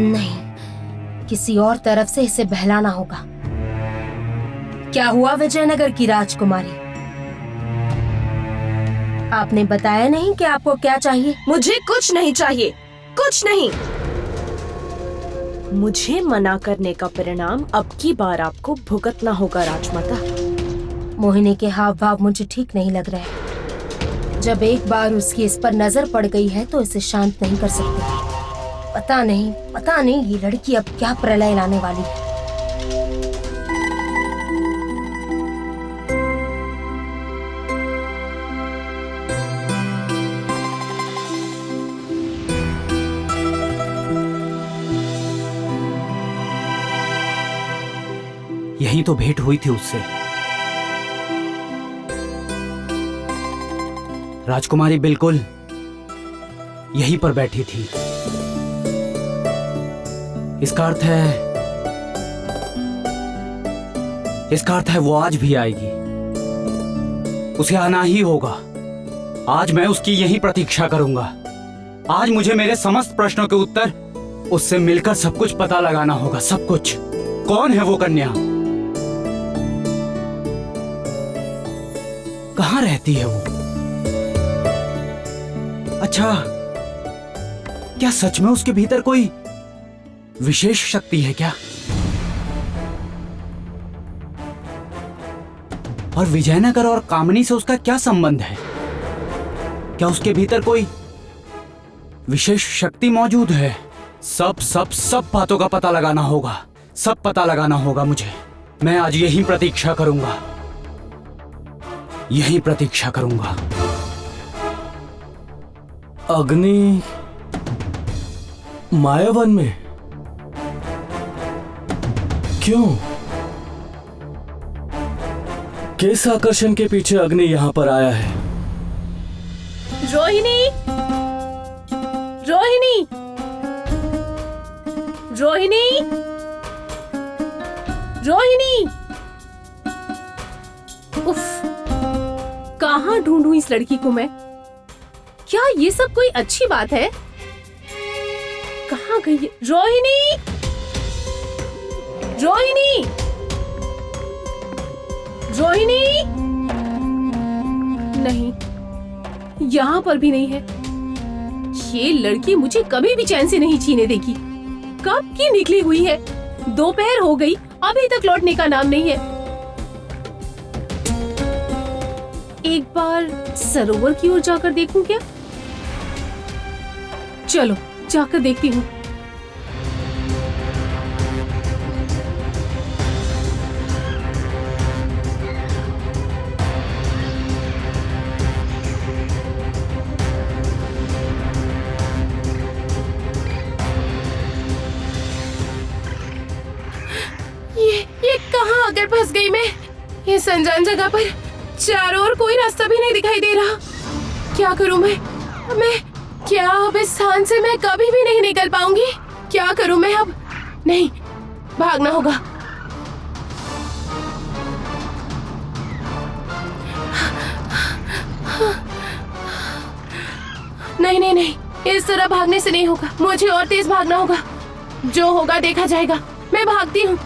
Speaker 4: नहीं, किसी और तरफ से इसे बहलाना होगा। क्या हुआ विजयनगर की राजकुमारी? आपने बताया नहीं कि आपको क्या चाहिए?
Speaker 5: मुझे कुछ नहीं चाहिए, कुछ नहीं। मुझे मना करने का परिणाम अब की बार आपको भुगतना होगा राजमाता।
Speaker 4: मोहिनी के हाव भाव मुझे ठीक नहीं लग रहे हैं। जब एक बार उसकी इस पर नजर पड़ गई है तो इसे शांत नहीं कर सकती। पता नहीं ये लड़की अब क्या प्रलय लाने वाली है।
Speaker 3: यही तो भेंट हुई थी उससे। राजकुमारी बिल्कुल यहीं पर बैठी थी। इसका अर्थ है वो आज भी आएगी। उसे आना ही होगा। आज मैं उसकी यहीं प्रतीक्षा करूंगा। आज मुझे मेरे समस्त प्रश्नों के उत्तर उससे मिलकर सब कुछ पता लगाना होगा, सब कुछ। कौन है वो कन्या? कहाँ रहती है वो? अच्छा, क्या सच में उसके भीतर कोई विशेष शक्ति है क्या? और विजयनगर और कामनी से उसका क्या संबंध है? क्या उसके भीतर कोई विशेष शक्ति मौजूद है? सब बातों का पता लगाना होगा, सब पता लगाना होगा मुझे। मैं आज यही प्रतीक्षा करूंगा, यही प्रतीक्षा करूंगा।
Speaker 7: अग्नि मायावन में क्यों? किस आकर्षण के पीछे अग्नि यहाँ पर आया है?
Speaker 6: रोहिणी, रोहिणी, रोहिणी, रोहिणी। उफ, कहाँ ढूंढूं इस लड़की को मैं? क्या ये सब कोई अच्छी बात है? कहाँ गई है? रोहिणी, रोहिणी, रोहिणी। नहीं, यहाँ पर भी नहीं है। ये लड़की मुझे कभी भी चैन से नहीं छीने देगी। कब की निकली हुई है? दोपहर हो गई, अभी तक लौटने का नाम नहीं है। एक बार सरोवर की ओर जाकर देखूं क्या? चलो जाकर देखती हूँ। ये कहाँ आकर फंस गई मैं? ये अनजान जगह पर चारों ओर कोई रास्ता भी नहीं दिखाई दे रहा। क्या करूं मैं? क्या अब इस स्थान से मैं कभी भी नहीं निकल पाऊंगी? क्या करूं मैं अब? नहीं, भागना होगा। नहीं नहीं नहीं, इस तरह भागने से नहीं होगा। मुझे और तेज भागना होगा। जो होगा देखा जाएगा।
Speaker 2: मैं भागती हूँ।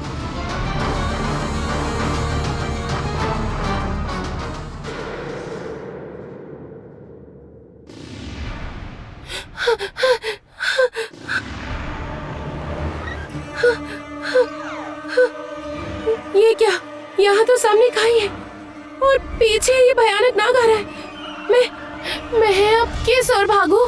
Speaker 2: ये क्या? यहाँ तो सामने खाई है और पीछे ये भयानक नाग आ रहा है। मैं अब किस ओर भागूं?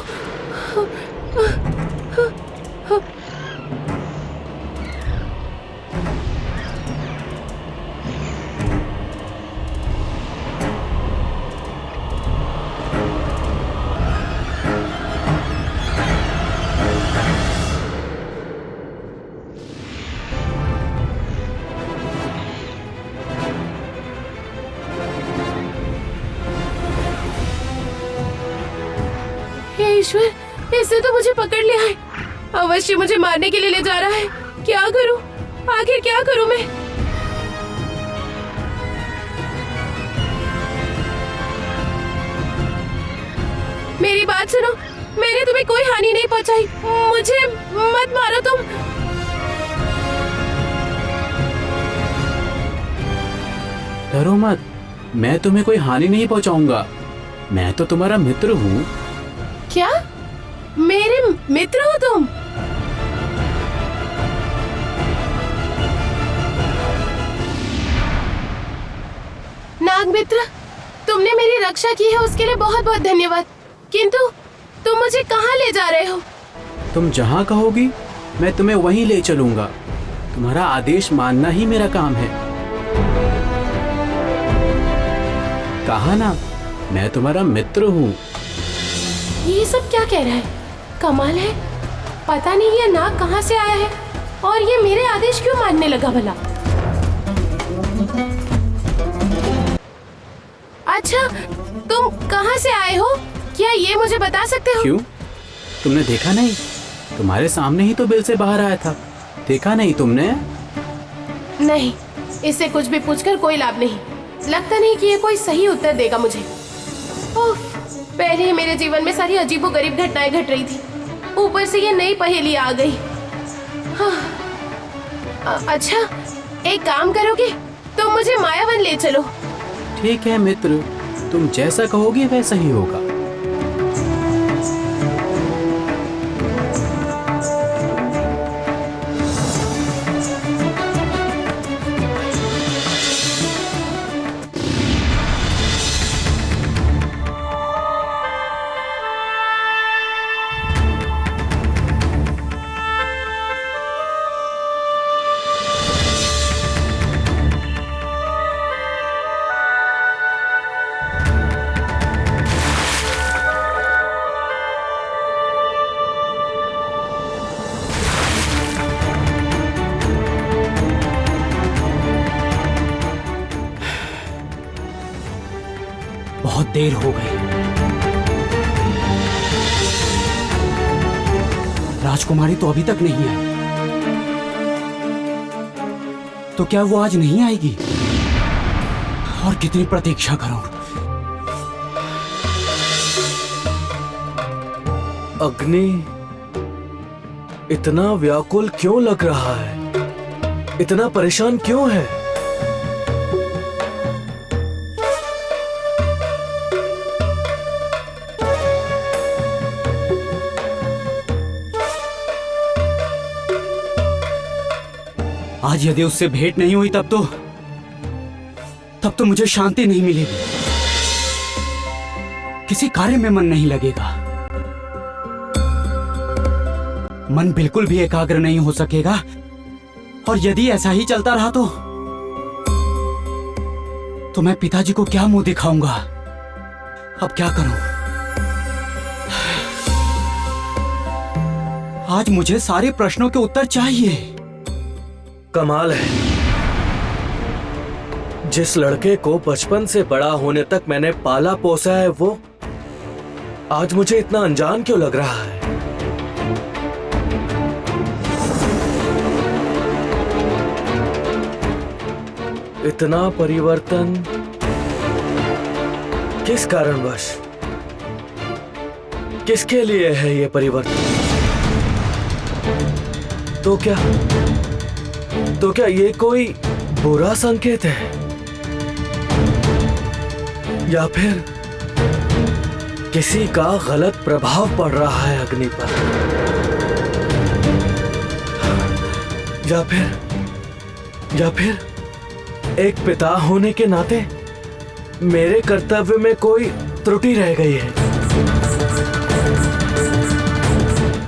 Speaker 2: हे ईश्वर, इससे तो मुझे पकड़ लिया है। अवश्य मुझे मारने के लिए ले जा रहा है। क्या करूं? आखिर क्या करूं मैं? मेरी बात सुनो, मैंने तुम्हें कोई हानि नहीं पहुंचाई। मुझे मत मारो तुम।
Speaker 3: डरो मत, मैं तुम्हें कोई हानि नहीं पहुंचाऊंगा। मैं तो तुम्हारा मित्र हूँ।
Speaker 2: क्या? मेरे मित्र हो तुम? नाग मित्र, तुमने मेरी रक्षा की है, उसके लिए बहुत बहुत धन्यवाद। किंतु तुम मुझे कहाँ ले जा रहे हो?
Speaker 3: तुम जहाँ कहोगी मैं तुम्हें वहीं ले चलूंगा। तुम्हारा आदेश मानना ही मेरा काम है। कहा ना, मैं तुम्हारा मित्र हूँ।
Speaker 2: ये सब क्या कह रहा है? कमाल है, पता नहीं ये नाग कहाँ से आया है और ये मेरे आदेश क्यों मानने लगा भला। अच्छा, तुम कहाँ से आए हो? क्या ये मुझे बता सकते हो?
Speaker 3: क्यों? तुमने देखा नहीं? तुम्हारे सामने ही तो बिल से बाहर आया था। देखा नहीं तुमने?
Speaker 2: नहीं, इससे कुछ भी पूछकर कोई लाभ नहीं। लगता नहीं कि ये कोई सही उत्तर देगा मुझे। उफ, पहले ही मेरे जीवन में सारी अजीबोगरीब घटनाएं घट रही थी, ऊपर से ये नई पहेली आ गई। हाँ। अच्छा, एक काम करोगे? तुम मुझे मायावन ले चलो।
Speaker 3: ठीक है मित्र, तुम जैसा कहोगे वैसा ही होगा। बहुत देर हो गई। राजकुमारी तो अभी तक नहीं आई। तो क्या वो आज नहीं आएगी? और कितनी प्रतीक्षा करूं?
Speaker 7: अग्नि इतना व्याकुल क्यों लग रहा है? इतना परेशान क्यों है?
Speaker 3: आज यदि उससे भेंट नहीं हुई तब तो मुझे शांति नहीं मिलेगी। किसी कार्य में मन नहीं लगेगा। मन बिल्कुल भी एकाग्र नहीं हो सकेगा। और यदि ऐसा ही चलता रहा तो मैं पिताजी को क्या मुंह दिखाऊंगा? अब क्या करूं? आज मुझे सारे प्रश्नों के उत्तर चाहिए।
Speaker 7: कमाल है, जिस लड़के को बचपन से बड़ा होने तक मैंने पाला पोसा है, वो आज मुझे इतना अनजान क्यों लग रहा है? इतना परिवर्तन किस कारणवश? किसके लिए है ये परिवर्तन? तो क्या तो क्या ये कोई बुरा संकेत है या फिर किसी का गलत प्रभाव पड़ रहा है अग्नि पर, या फिर एक पिता होने के नाते मेरे कर्तव्य में कोई त्रुटि रह गई है।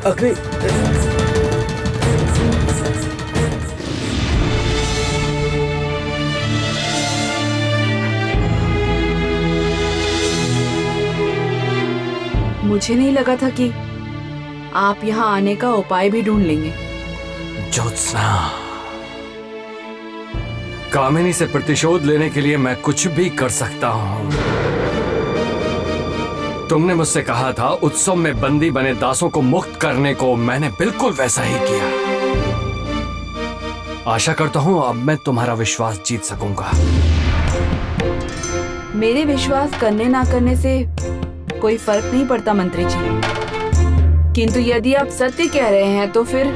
Speaker 7: अग्नि,
Speaker 8: मुझे नहीं लगा था कि आप यहाँ आने का उपाय भी ढूंढ लेंगे।
Speaker 1: ज्योत्सना, कामिनी से प्रतिशोध लेने के लिए मैं कुछ भी कर सकता हूँ। तुमने मुझसे कहा था उत्सव में बंदी बने दासों को मुक्त करने को, मैंने बिल्कुल वैसा ही किया। आशा करता हूँ अब मैं तुम्हारा विश्वास जीत सकूंगा।
Speaker 8: मेरे विश्वास करने ना करने से कोई फर्क नहीं पड़ता मंत्री जी, किंतु यदि आप सत्य कह रहे हैं तो फिर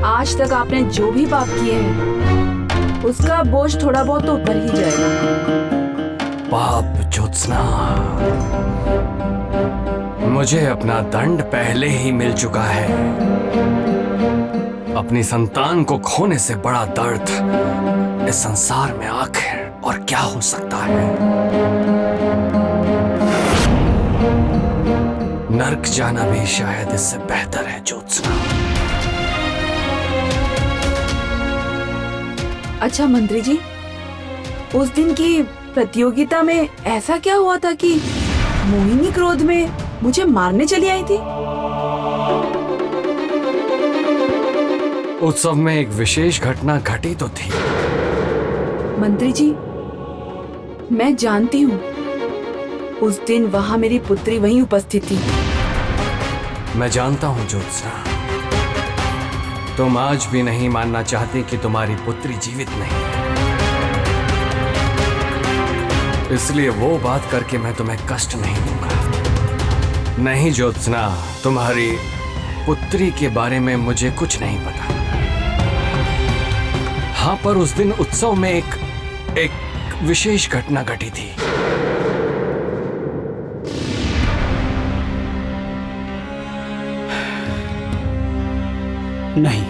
Speaker 8: आज तक आपने जो भी पाप किए हैं उसका बोझ थोड़ा बहुत तो ऊपर ही जाएगा।
Speaker 1: पाप ज्योत्सना, मुझे अपना दंड पहले ही मिल चुका है। अपनी संतान को खोने से बड़ा दर्द इस संसार में आखिर और क्या हो सकता है। नर्क जाना भी शायद इससे बेहतर है ज्योत्सना।
Speaker 8: अच्छा मंत्री जी, उस दिन की प्रतियोगिता में ऐसा क्या हुआ था कि मोहिनी क्रोध में मुझे मारने चली आई थी?
Speaker 1: उत्सव में एक विशेष घटना घटी तो थी।
Speaker 8: मंत्री जी, मैं जानती हूँ उस दिन वहाँ मेरी पुत्री वहीं उपस्थित थी।
Speaker 1: मैं जानता हूँ ज्योत्सना, तुम आज भी नहीं मानना चाहते कि तुम्हारी पुत्री जीवित नहीं है। इसलिए वो बात करके मैं तुम्हें कष्ट नहीं दूंगा। नहीं ज्योत्सना, तुम्हारी पुत्री के बारे में मुझे कुछ नहीं पता। हाँ, पर उस दिन उत्सव में एक विशेष घटना घटी थी।
Speaker 3: नहीं,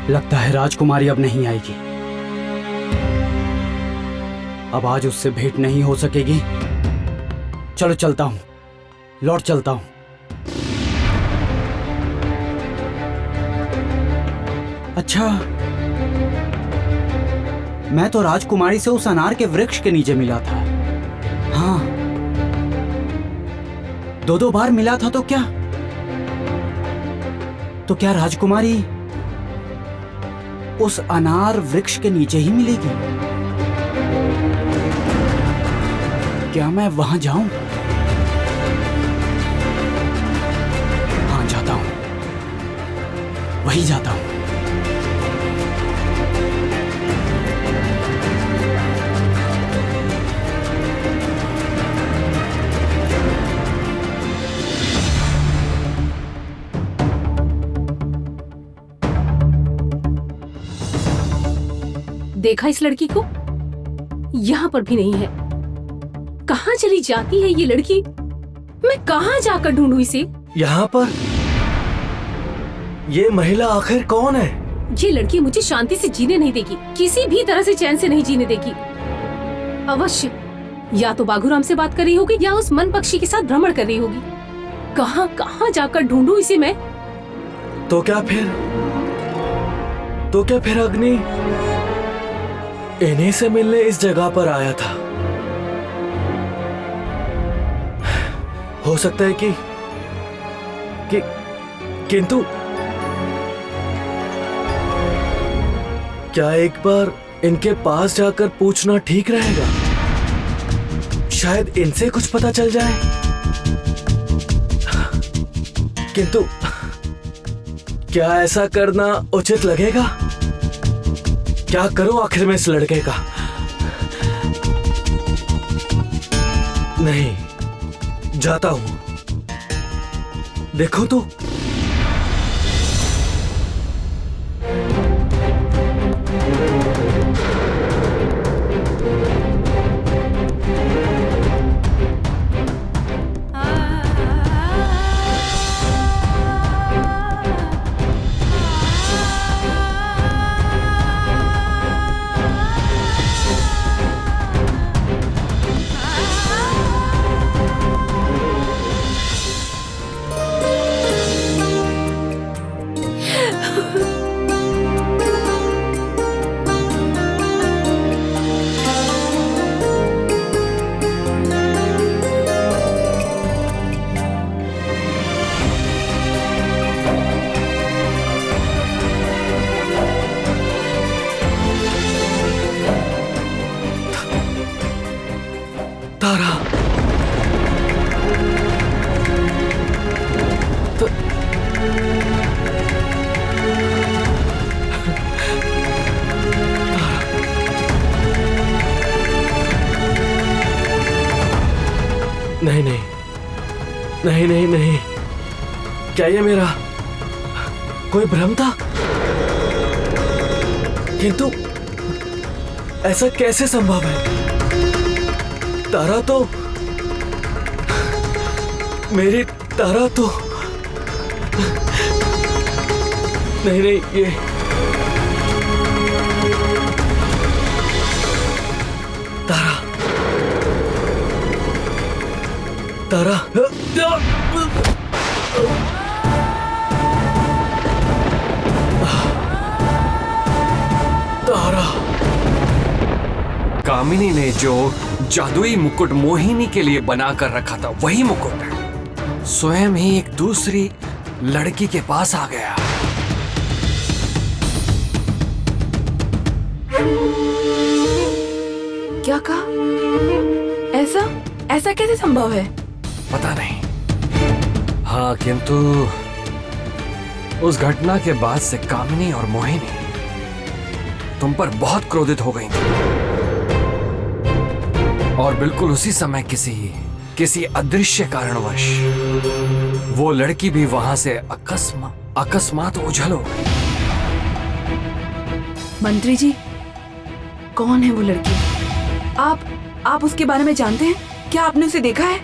Speaker 3: लगता है राजकुमारी अब नहीं आएगी। अब आज उससे भेंट नहीं हो सकेगी। चलो चलता हूं, लौट चलता हूं। अच्छा, मैं तो राजकुमारी से उस अनार के वृक्ष के नीचे मिला था। हाँ, 2-2 बार मिला था तो क्या राजकुमारी उस अनार वृक्ष के नीचे ही मिलेगी? क्या मैं वहां जाऊं? हाँ, जाता हूं, वही जाता हूं।
Speaker 6: देखा इस लड़की को? यहाँ पर भी नहीं है। कहाँ चली जाती है ये लड़की? मैं कहाँ जाकर ढूंढूं इसे?
Speaker 7: यहाँ पर ये महिला आखिर कौन है?
Speaker 6: ये लड़की मुझे शांति से जीने नहीं देगी, किसी भी तरह से चैन से नहीं जीने देगी। अवश्य या तो बाघूराम से बात कर रही होगी या उस मन पक्षी के साथ भ्रमण कर रही होगी। कहाँ कहाँ जाकर ढूंढूं इसे मैं?
Speaker 7: तो क्या फिर अग्नि इन्हीं से मिलने इस जगह पर आया था? हो सकता है कि किंतु क्या एक बार इनके पास जाकर पूछना ठीक रहेगा? शायद इनसे कुछ पता चल जाए। किंतु क्या ऐसा करना उचित लगेगा? क्या करूं आखिर में इस लड़के का? नहीं, जाता हूं। देखो तो नहीं नहीं नहीं नहीं नहीं, क्या ये मेरा कोई भ्रम था? किंतु ऐसा कैसे संभव है? तारा तो, मेरी तारा तो, नहीं नहीं, ये तारा, तारा, तारा।
Speaker 1: कामिनी ने जो जादुई मुकुट मोहिनी के लिए बना कर रखा था, वही मुकुट स्वयं ही एक दूसरी लड़की के पास आ गया।
Speaker 8: क्या कहा? ऐसा ऐसा कैसे संभव है?
Speaker 1: पता नहीं। हाँ, किंतु उस घटना के बाद से कामिनी और मोहिनी तुम पर बहुत क्रोधित हो गई थी। और बिल्कुल उसी समय किसी अदृश्य कारणवश वो लड़की भी वहां से अकस्मात ओझल हो गई।
Speaker 8: मंत्री जी, कौन है वो लड़की? आप उसके बारे में जानते हैं? क्या आपने उसे देखा है?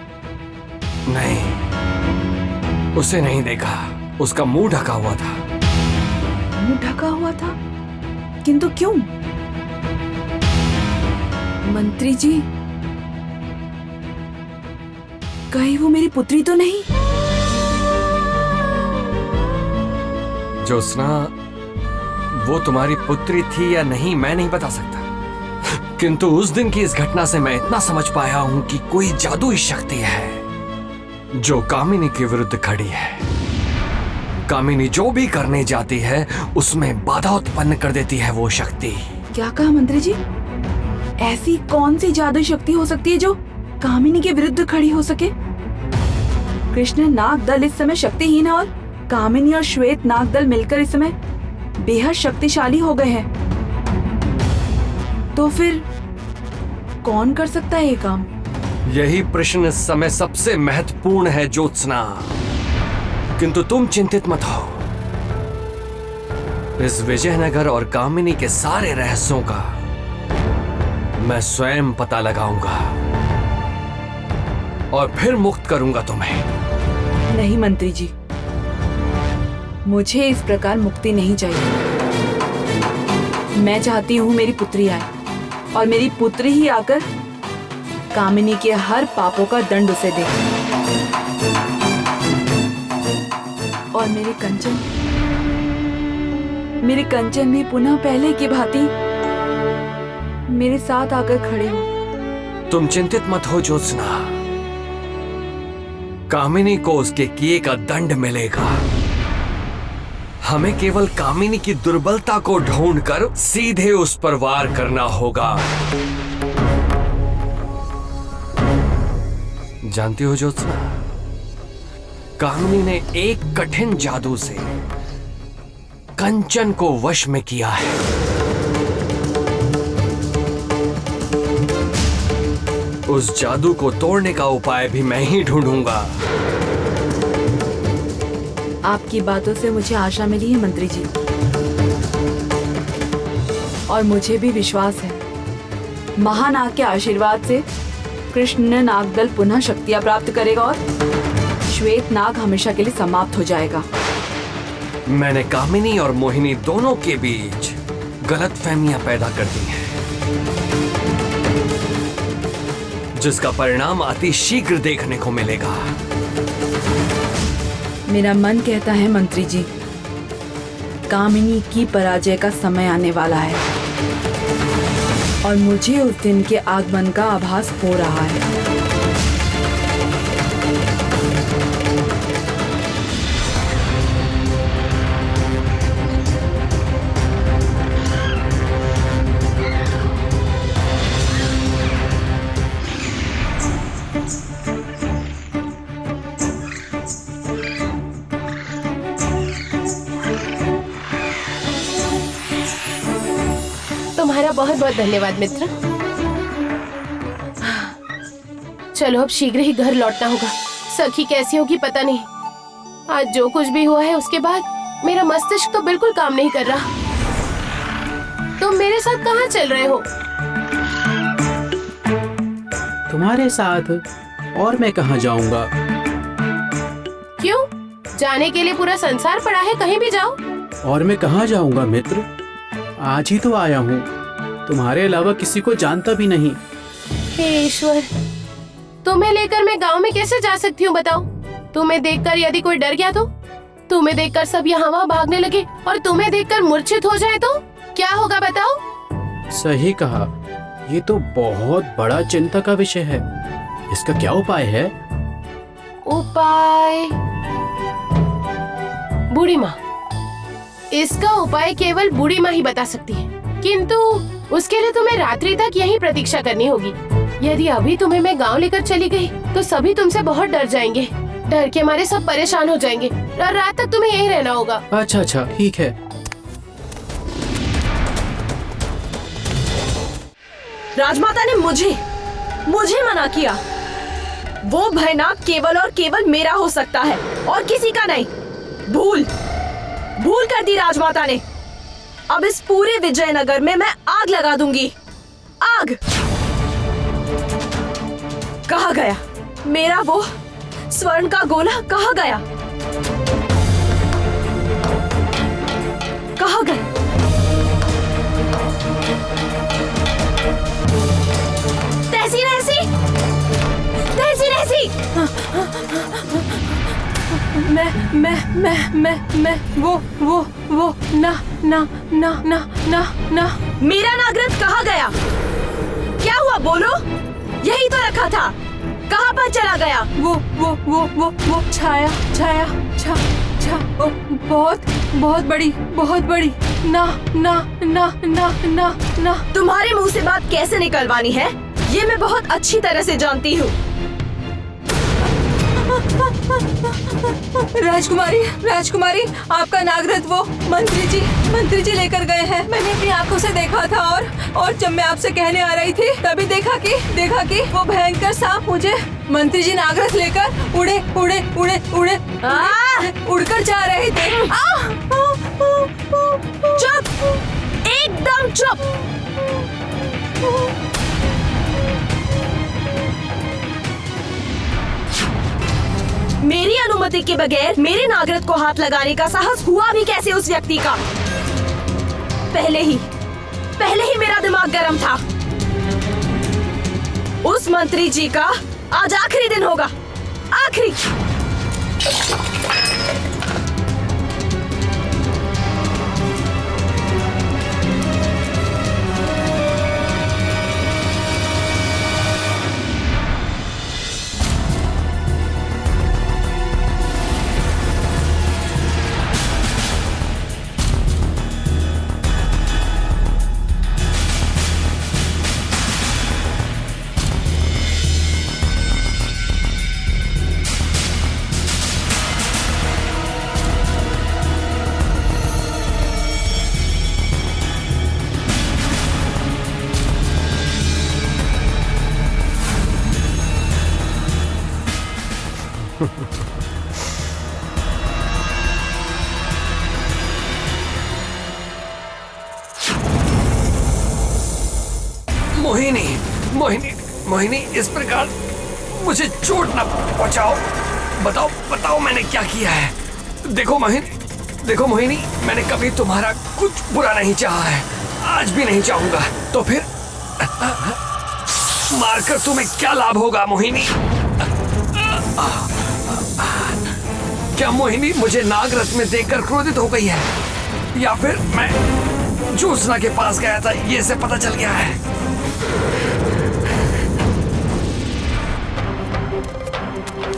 Speaker 1: नहीं, उसे नहीं देखा। उसका मुंह ढका हुआ था।
Speaker 8: मुंह ढका हुआ था? किंतु क्यों? मंत्री जी, कहीं वो मेरी पुत्री तो नहीं?
Speaker 1: ज्योत्सना, वो तुम्हारी पुत्री थी या नहीं मैं नहीं बता सकता, किंतु उस दिन की इस घटना से मैं इतना समझ पाया हूं कि कोई जादुई शक्ति है जो कामिनी के विरुद्ध खड़ी है। कामिनी जो भी करने जाती है उसमें बाधा उत्पन्न कर देती है वो शक्ति।
Speaker 8: क्या कहा मंत्री जी? ऐसी कौन सी जादुई शक्ति हो सकती है जो कामिनी के विरुद्ध खड़ी हो सके? कृष्ण नाग दल इस समय शक्तिहीन है और कामिनी और श्वेत नाग दल मिलकर इस समय बेहद शक्तिशाली हो गए हैं। तो फिर कौन कर सकता है ये काम?
Speaker 1: यही प्रश्न इस समय सबसे महत्वपूर्ण है ज्योत्सना, किंतु तुम चिंतित मत हो। इस विजयनगर और कामिनी के सारे रहस्यों का मैं स्वयं पता लगाऊंगा और फिर मुक्त करूंगा तुम्हें।
Speaker 8: नहीं मंत्री जी, मुझे इस प्रकार मुक्ति नहीं चाहिए। मैं चाहती हूँ मेरी पुत्री आए और मेरी पुत्री ही आकर कामिनी के हर पापों का दंड उसे दे। और मेरे कंचन भी पुनः पहले की भांति मेरे साथ आकर खड़े हो।
Speaker 1: तुम चिंतित मत हो ज्योत्सना, कामिनी को उसके किए का दंड मिलेगा। हमें केवल कामिनी की दुर्बलता को ढूंढकर सीधे उस पर वार करना होगा। जानती हो ज्योत्सना, कामिनी ने एक कठिन जादू से कंचन को वश में किया है। उस जादू को तोड़ने का उपाय भी मैं ही ढूंढूंगा।
Speaker 8: आपकी बातों से मुझे आशा मिली है मंत्री जी, और मुझे भी विश्वास है महानाग के आशीर्वाद से कृष्ण नागदल पुनः शक्तियां प्राप्त करेगा और श्वेत नाग हमेशा के लिए समाप्त हो जाएगा।
Speaker 1: मैंने कामिनी और मोहिनी दोनों के बीच गलतफहमियां पैदा कर दी हैं, जिसका परिणाम अति शीघ्र देखने को मिलेगा।
Speaker 8: मेरा मन कहता है मंत्री जी, कामिनी की पराजय का समय आने वाला है और मुझे उस दिन के आगमन का आभास हो रहा है।
Speaker 2: तुम्हारा बहुत बहुत धन्यवाद मित्र। चलो अब शीघ्र ही घर लौटना होगा। सखी कैसी होगी पता नहीं। आज जो कुछ भी हुआ है उसके बाद मेरा मस्तिष्क तो बिल्कुल काम नहीं कर रहा। तुम मेरे साथ कहाँ चल रहे हो?
Speaker 12: तुम्हारे साथ और मैं कहाँ जाऊंगा?
Speaker 2: क्यों? जाने के लिए पूरा संसार पड़ा है, कहीं भी जाओ।
Speaker 12: और मैं कहाँ जाऊंगा मित्र? आज ही तो आया हूँ, तुम्हारे अलावा किसी को जानता भी नहीं।
Speaker 2: हे ईश्वर, तुम्हें लेकर मैं गांव में कैसे जा सकती हूँ बताओ? तुम्हें देखकर यदि कोई डर गया तो? तुम्हें देखकर सब यहाँ वहाँ भागने लगे और तुम्हें देखकर मूर्छित हो जाए तो क्या होगा बताओ?
Speaker 12: सही कहा, ये तो बहुत बड़ा चिंता का विषय है। इसका क्या उपाय है?
Speaker 2: उपाय? बूढ़ी माँ। इसका उपाय केवल बूढ़ी माँ ही बता सकती है, किंतु उसके लिए तुम्हें रात्रि तक यही प्रतीक्षा करनी होगी। यदि अभी तुम्हें मैं गांव लेकर चली गई तो सभी तुमसे बहुत डर जाएंगे। डर के मारे सब परेशान हो जाएंगे और रात तक तुम्हें यही रहना होगा।
Speaker 12: अच्छा ठीक है।
Speaker 5: राजमाता ने मुझे मना किया। वो भयनाक केवल और केवल मेरा हो सकता है और किसी का नहीं। भूल कर दी राजमाता ने। अब इस पूरे विजयनगर में मैं आग लगा दूंगी। आग। कहाँ गया मेरा वो स्वर्ण का गोला? कहाँ गया? कहाँ गया? तहसी
Speaker 6: मैं वो ना
Speaker 5: मेरा नागरथ कहाँ गया? क्या हुआ बोलो? यही तो रखा था, कहाँ पर चला गया?
Speaker 6: वो छाया बहुत बड़ी ना।
Speaker 5: तुम्हारे मुंह से बात कैसे निकलवानी है ये मैं बहुत अच्छी तरह से जानती हूँ।
Speaker 6: राजकुमारी आपका नागरथ वो मंत्री जी लेकर गए हैं। मैंने अपनी आंखों से देखा था और जब मैं आपसे कहने आ रही थी तभी देखा कि वो भयंकर सांप मुझे मंत्री जी नागरथ लेकर उड़कर जा रहे थे।
Speaker 5: चुप, एकदम चुप। मेरी अनुमति के बगैर मेरे नागरथ को हाथ लगाने का साहस हुआ भी कैसे उस व्यक्ति का? पहले ही मेरा दिमाग गर्म था। उस मंत्री जी का आज आखिरी दिन होगा, आखिरी।
Speaker 1: मोहिनी, इस प्रकार मुझे चोट न पहुंचाओ। बताओ मैंने क्या किया है। देखो मोहिनी, मैंने कभी तुम्हारा कुछ बुरा नहीं चाहा है, आज भी नहीं चाहूंगा। तो फिर मारकर तुम्हें क्या लाभ होगा मोहिनी? क्या मोहिनी मुझे नागरथ में देखकर क्रोधित हो गई है, या फिर मैं ज्योत्सना के पास गया था ये इसे पता चल गया है?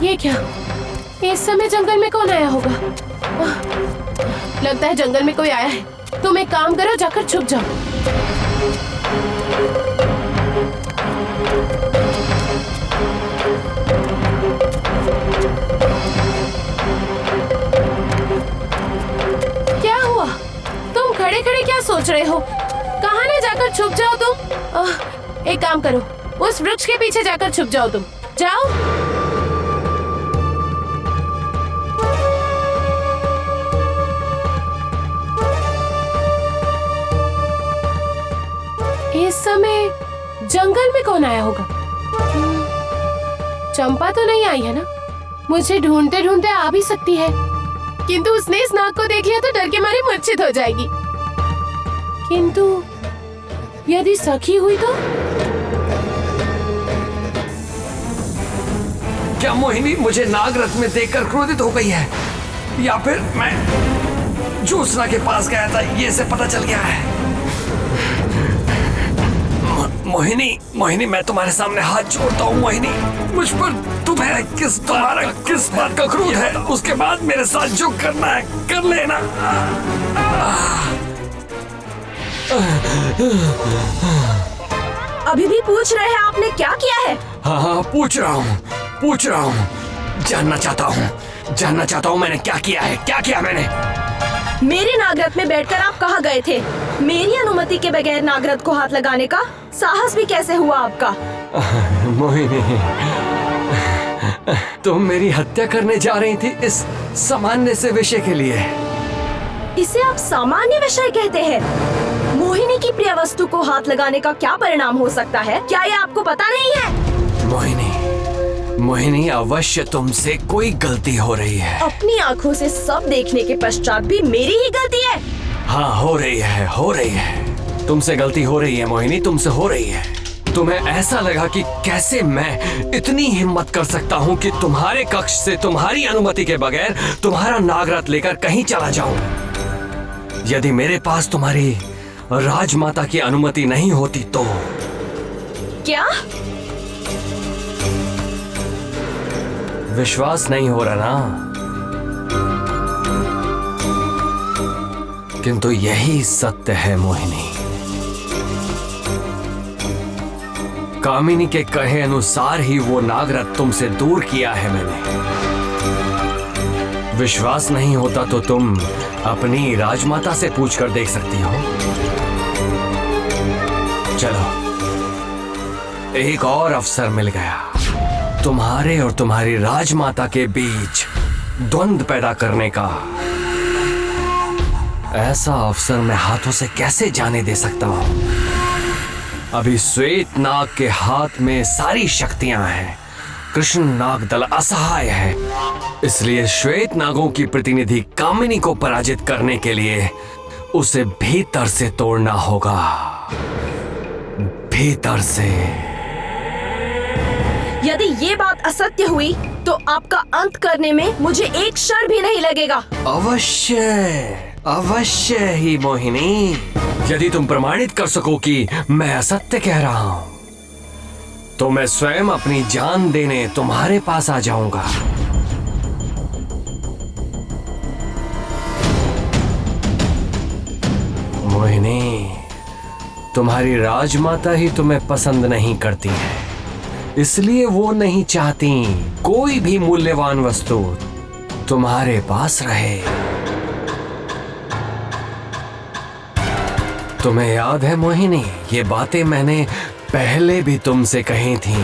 Speaker 2: ये क्या? इस समय जंगल में कौन आया होगा? लगता है जंगल में कोई आया है। तुम एक काम करो, जाकर छुप जाओ। क्या हुआ? तुम खड़े खड़े क्या सोच रहे हो? कहाँ न जा जाकर छुप जाओ तुम। एक काम करो, उस वृक्ष के पीछे जाकर छुप जाओ तुम। जाओ। इस समय जंगल में कौन आया होगा? चंपा तो नहीं आई है ना? मुझे ढूंढते ढूंढते आ भी सकती है, किंतु उसने इस नाग को देख लिया तो डर के मारे मूर्छित हो जाएगी। किंतु यदि सखी हुई तो?
Speaker 1: क्या मोहिनी मुझे नागरथ में देखकर क्रोधित हो गई है, या फिर मैं ज्योत्सना के पास गया था ये से पता चल गया है? मोहिनी मैं तुम्हारे सामने हाथ जोड़ता हूँ। मोहिनी, मुझ पर तुम्हारा किस बात का क्रोध है? उसके बाद मेरे साथ जो करना है कर लेना।
Speaker 5: अभी भी पूछ रहे हैं आपने क्या किया है?
Speaker 1: हाँ पूछ रहा हूँ। जानना चाहता हूँ मैंने क्या किया मैंने।
Speaker 5: मेरे नागरथ में बैठकर आप कहाँ गए थे? मेरी अनुमति के बगैर नागरथ को हाथ लगाने का साहस भी कैसे हुआ आपका?
Speaker 1: मोहिनी, तुम मेरी हत्या करने जा रही थी इस सामान्य से विषय के लिए।
Speaker 5: इसे आप सामान्य विषय कहते हैं? मोहिनी की प्रिय वस्तु को हाथ लगाने का क्या परिणाम हो सकता है? क्या ये आपको पता नहीं है?
Speaker 1: मोहिनी अवश्य तुमसे कोई गलती हो रही है।
Speaker 5: अपनी आँखों से सब देखने के पश्चात भी मेरी ही गलती है?
Speaker 1: हाँ हो रही है। तुमसे गलती हो रही है मोहिनी, तुमसे हो रही है। तुम्हें ऐसा लगा कि कैसे मैं इतनी हिम्मत कर सकता हूँ कि तुम्हारे कक्ष से तुम्हारी अनुमति के बगैर तुम्हारा नागरथ लेकर कहीं चला जाऊं। यदि मेरे पास तुम्हारी राजमाता की अनुमति नहीं होती तो।
Speaker 5: क्या?
Speaker 1: विश्वास नहीं हो रहा ना? किंतु यही सत्य है मोहिनी। कामिनी के कहे अनुसार ही वो नागरथ तुमसे दूर किया है मैंने। विश्वास नहीं होता तो तुम अपनी राजमाता से पूछकर देख सकती हो। चलो, एक और अवसर मिल गया तुम्हारे और तुम्हारी राजमाता के बीच द्वंद्व पैदा करने का। ऐसा अवसर मैं हाथों से कैसे जाने दे सकता हूं? अभी श्वेत नाग के हाथ में सारी शक्तियां हैं। कृष्ण नाग दल असहाय है, इसलिए श्वेत नागों की प्रतिनिधि कामिनी को पराजित करने के लिए उसे भीतर से तोड़ना होगा, भीतर से।
Speaker 5: यदि ये बात असत्य हुई तो आपका अंत करने में मुझे एक क्षण भी नहीं लगेगा।
Speaker 1: अवश्य ही मोहिनी। यदि तुम प्रमाणित कर सको कि मैं असत्य कह रहा हूं तो मैं स्वयं अपनी जान देने तुम्हारे पास आ जाऊंगा। मोहिनी, तुम्हारी राजमाता ही तुम्हें पसंद नहीं करती है, इसलिए वो नहीं चाहती कोई भी मूल्यवान वस्तु तुम्हारे पास रहे। तुम्हें याद है मोहिनी, ये बातें मैंने पहले भी तुमसे कही थी।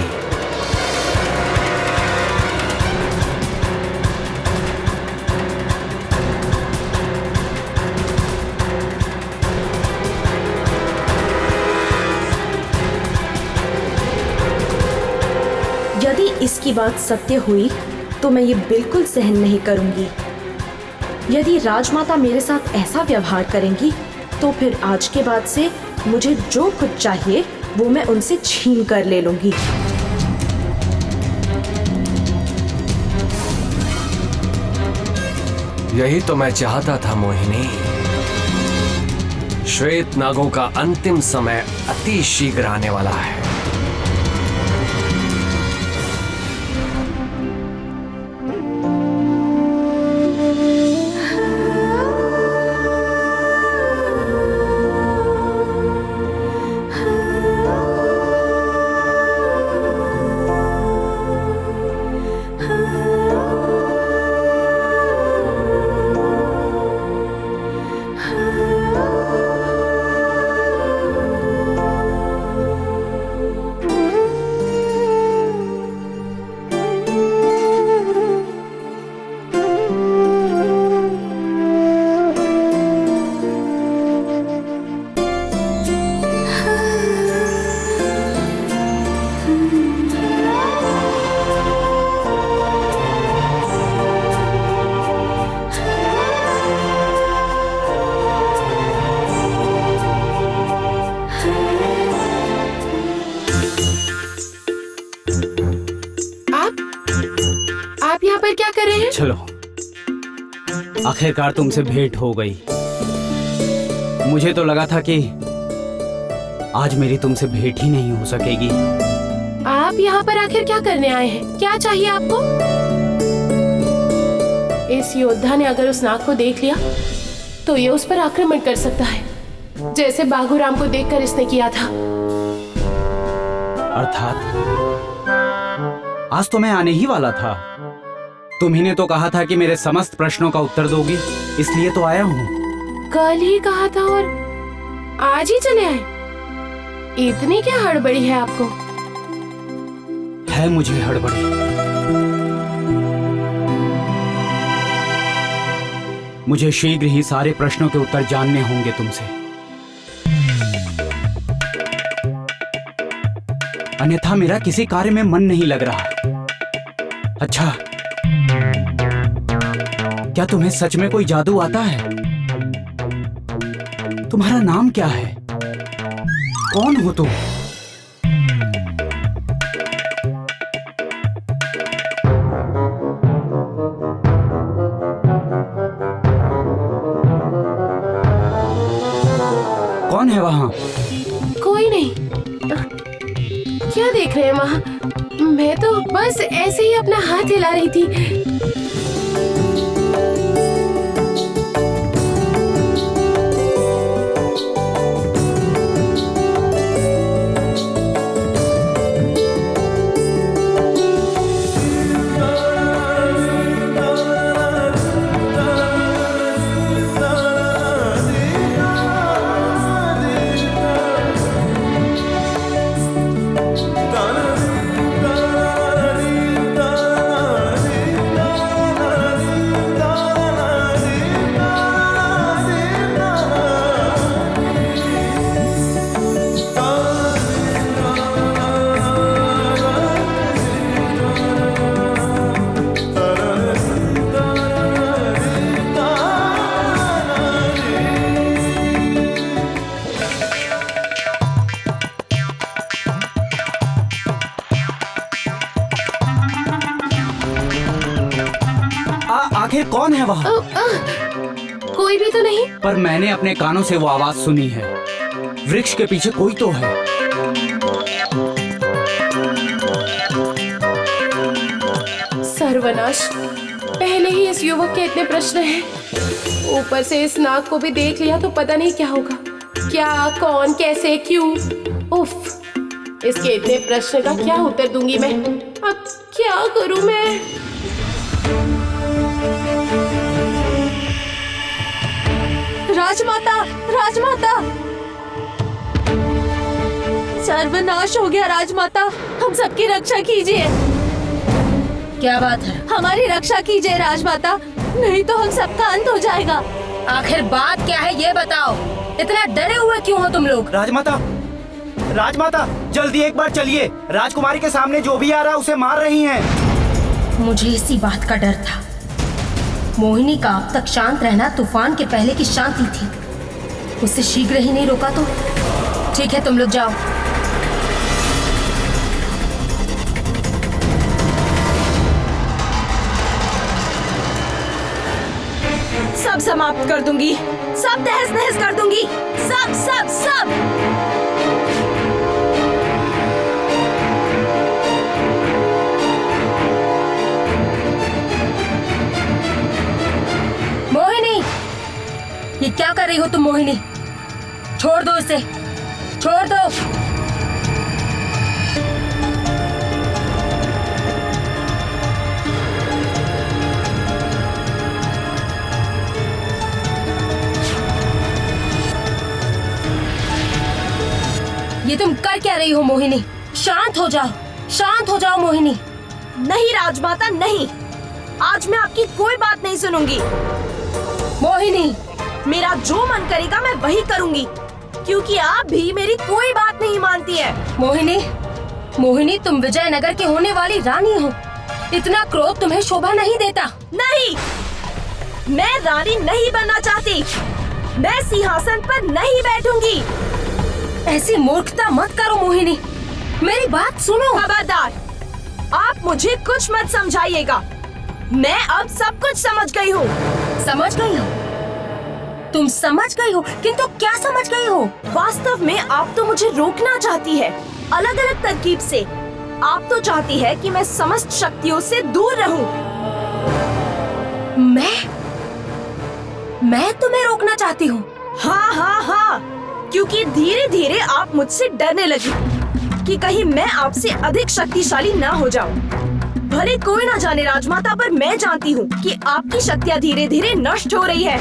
Speaker 5: यदि इसकी बात सत्य हुई तो मैं ये बिल्कुल सहन नहीं करूंगी। यदि राजमाता मेरे साथ ऐसा व्यवहार करेंगी तो फिर आज के बाद से मुझे जो कुछ चाहिए वो मैं उनसे छीन कर ले लूंगी।
Speaker 1: यही तो मैं चाहता था मोहिनी। श्वेत नागों का अंतिम समय अति शीघ्र आने वाला है।
Speaker 3: चलो, आखिरकार तुमसे भेंट हो गई। मुझे तो लगा था कि आज मेरी तुमसे भेंट ही नहीं हो सकेगी।
Speaker 2: आप यहाँ पर आखिर क्या करने आए हैं? क्या चाहिए आपको? इस योद्धा ने अगर उस नाग को देख लिया तो ये उस पर आक्रमण कर सकता है, जैसे बागुराम को देखकर इसने किया था।
Speaker 3: अर्थात आज तो मैं आने ही वाला था। तुम्ही ने तो कहा था कि मेरे समस्त प्रश्नों का उत्तर दोगी, इसलिए तो आया हूँ।
Speaker 2: कल ही कहा था और आज ही चले आए? इतनी क्या हड़बड़ी है आपको?
Speaker 3: है मुझे हड़बड़ी। मुझे शीघ्र ही सारे प्रश्नों के उत्तर जानने होंगे तुमसे, अन्यथा मेरा किसी कार्य में मन नहीं लग रहा। अच्छा, क्या तुम्हें सच में कोई जादू आता है? तुम्हारा नाम क्या है? कौन हो तुम? कौन है वहां?
Speaker 2: कोई नहीं। क्या देख रहे हैं वहाँ? मैं तो बस ऐसे ही अपना हाथ हिला रही थी।
Speaker 3: आखिर कौन है वहाँ?
Speaker 2: कोई भी तो नहीं।
Speaker 3: पर मैंने अपने कानों से वो आवाज सुनी है। वृक्ष के पीछे कोई तो है।
Speaker 2: सर्वनाश, पहले ही इस युवक के इतने प्रश्न हैं, ऊपर से इस नाग को भी देख लिया तो पता नहीं क्या होगा। क्या, कौन, कैसे, क्यों? उफ, इसके इतने प्रश्न का क्या उत्तर दूंगी मैं? अब क्या करूं मैं?
Speaker 5: राजमाता, राजमाता, सर्वनाश हो गया राजमाता, हम सबकी रक्षा कीजिए।
Speaker 4: क्या बात है?
Speaker 5: हमारी रक्षा कीजिए राजमाता, नहीं तो हम सबका अंत हो जाएगा।
Speaker 4: आखिर बात क्या है ये बताओ, इतना डरे हुए क्यों हो तुम लोग?
Speaker 13: राजमाता, राजमाता, जल्दी एक बार चलिए। राजकुमारी के सामने जो भी आ रहा है उसे मार रही हैं।
Speaker 4: मुझे इसी बात का डर था। मोहिनी का अब तक शांत रहना तूफान के पहले की शांति थी। उसे शीघ्र ही नहीं रोका तो ठीक है, तुम लोग जाओ।
Speaker 5: सब समाप्त कर दूंगी, सब तहस नहस कर दूंगी, सब सब सब।
Speaker 4: मोहिनी, ये क्या कर रही हो तुम? मोहिनी, छोड़ दो इसे, छोड़ दो। ये तुम कर क्या रही हो मोहिनी? शांत हो जाओ, शांत हो जाओ मोहिनी।
Speaker 5: नहीं राजमाता, नहीं, आज मैं आपकी कोई बात नहीं सुनूंगी।
Speaker 4: मोहिनी,
Speaker 5: मेरा जो मन करेगा मैं वही करूंगी, क्योंकि आप भी मेरी कोई बात नहीं मानती है।
Speaker 4: मोहिनी, मोहिनी, तुम विजयनगर की होने वाली रानी हो, इतना क्रोध तुम्हें शोभा नहीं देता।
Speaker 5: नहीं, मैं रानी नहीं बनना चाहती, मैं सिंहासन पर नहीं बैठूंगी।
Speaker 4: ऐसी मूर्खता मत करो मोहिनी, मेरी बात सुनो।
Speaker 5: खबरदार, आप मुझे कुछ मत समझाइएगा। मैं अब सब कुछ समझ गई हूँ।
Speaker 4: समझ गई हो? तुम समझ गई हो, किंतु क्या समझ गई हो?
Speaker 5: वास्तव में आप तो मुझे रोकना चाहती है, अलग अलग तरकीब से। आप तो चाहती है कि मैं समस्त शक्तियों से दूर रहूं।
Speaker 4: मैं तुम्हें रोकना चाहती हूँ।
Speaker 5: हाँ हाँ हाँ, क्योंकि धीरे धीरे आप मुझसे डरने लगी कि कहीं मैं आपसे अधिक शक्तिशाली ना हो जाऊं। भले कोई ना जाने राजमाता, पर मैं जानती हूँ कि आपकी शक्तियाँ धीरे धीरे नष्ट हो रही है।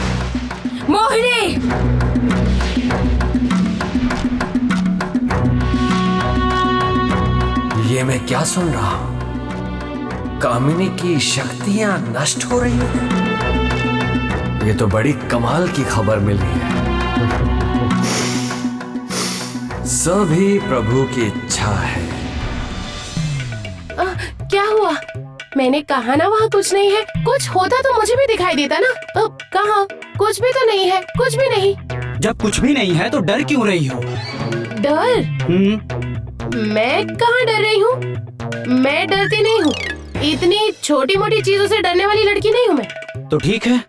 Speaker 4: मोहिनी,
Speaker 1: ये मैं क्या सुन रहा हूँ? कामिनी की शक्तियां नष्ट हो रही हैं। ये तो बड़ी कमाल की खबर मिली है। सभी प्रभु की इच्छा है।
Speaker 2: क्या हुआ? मैंने कहा ना वहाँ कुछ नहीं है। कुछ होता तो मुझे भी दिखाई देता ना। कहाँ? कुछ भी तो नहीं है, कुछ भी नहीं।
Speaker 3: जब कुछ भी नहीं है तो डर क्यों रही हो?
Speaker 2: डर? मैं कहाँ डर रही हूँ? मैं डरती नहीं हूँ। इतनी छोटी मोटी चीजों से डरने वाली लड़की नहीं हूँ मैं।
Speaker 3: तो ठीक है,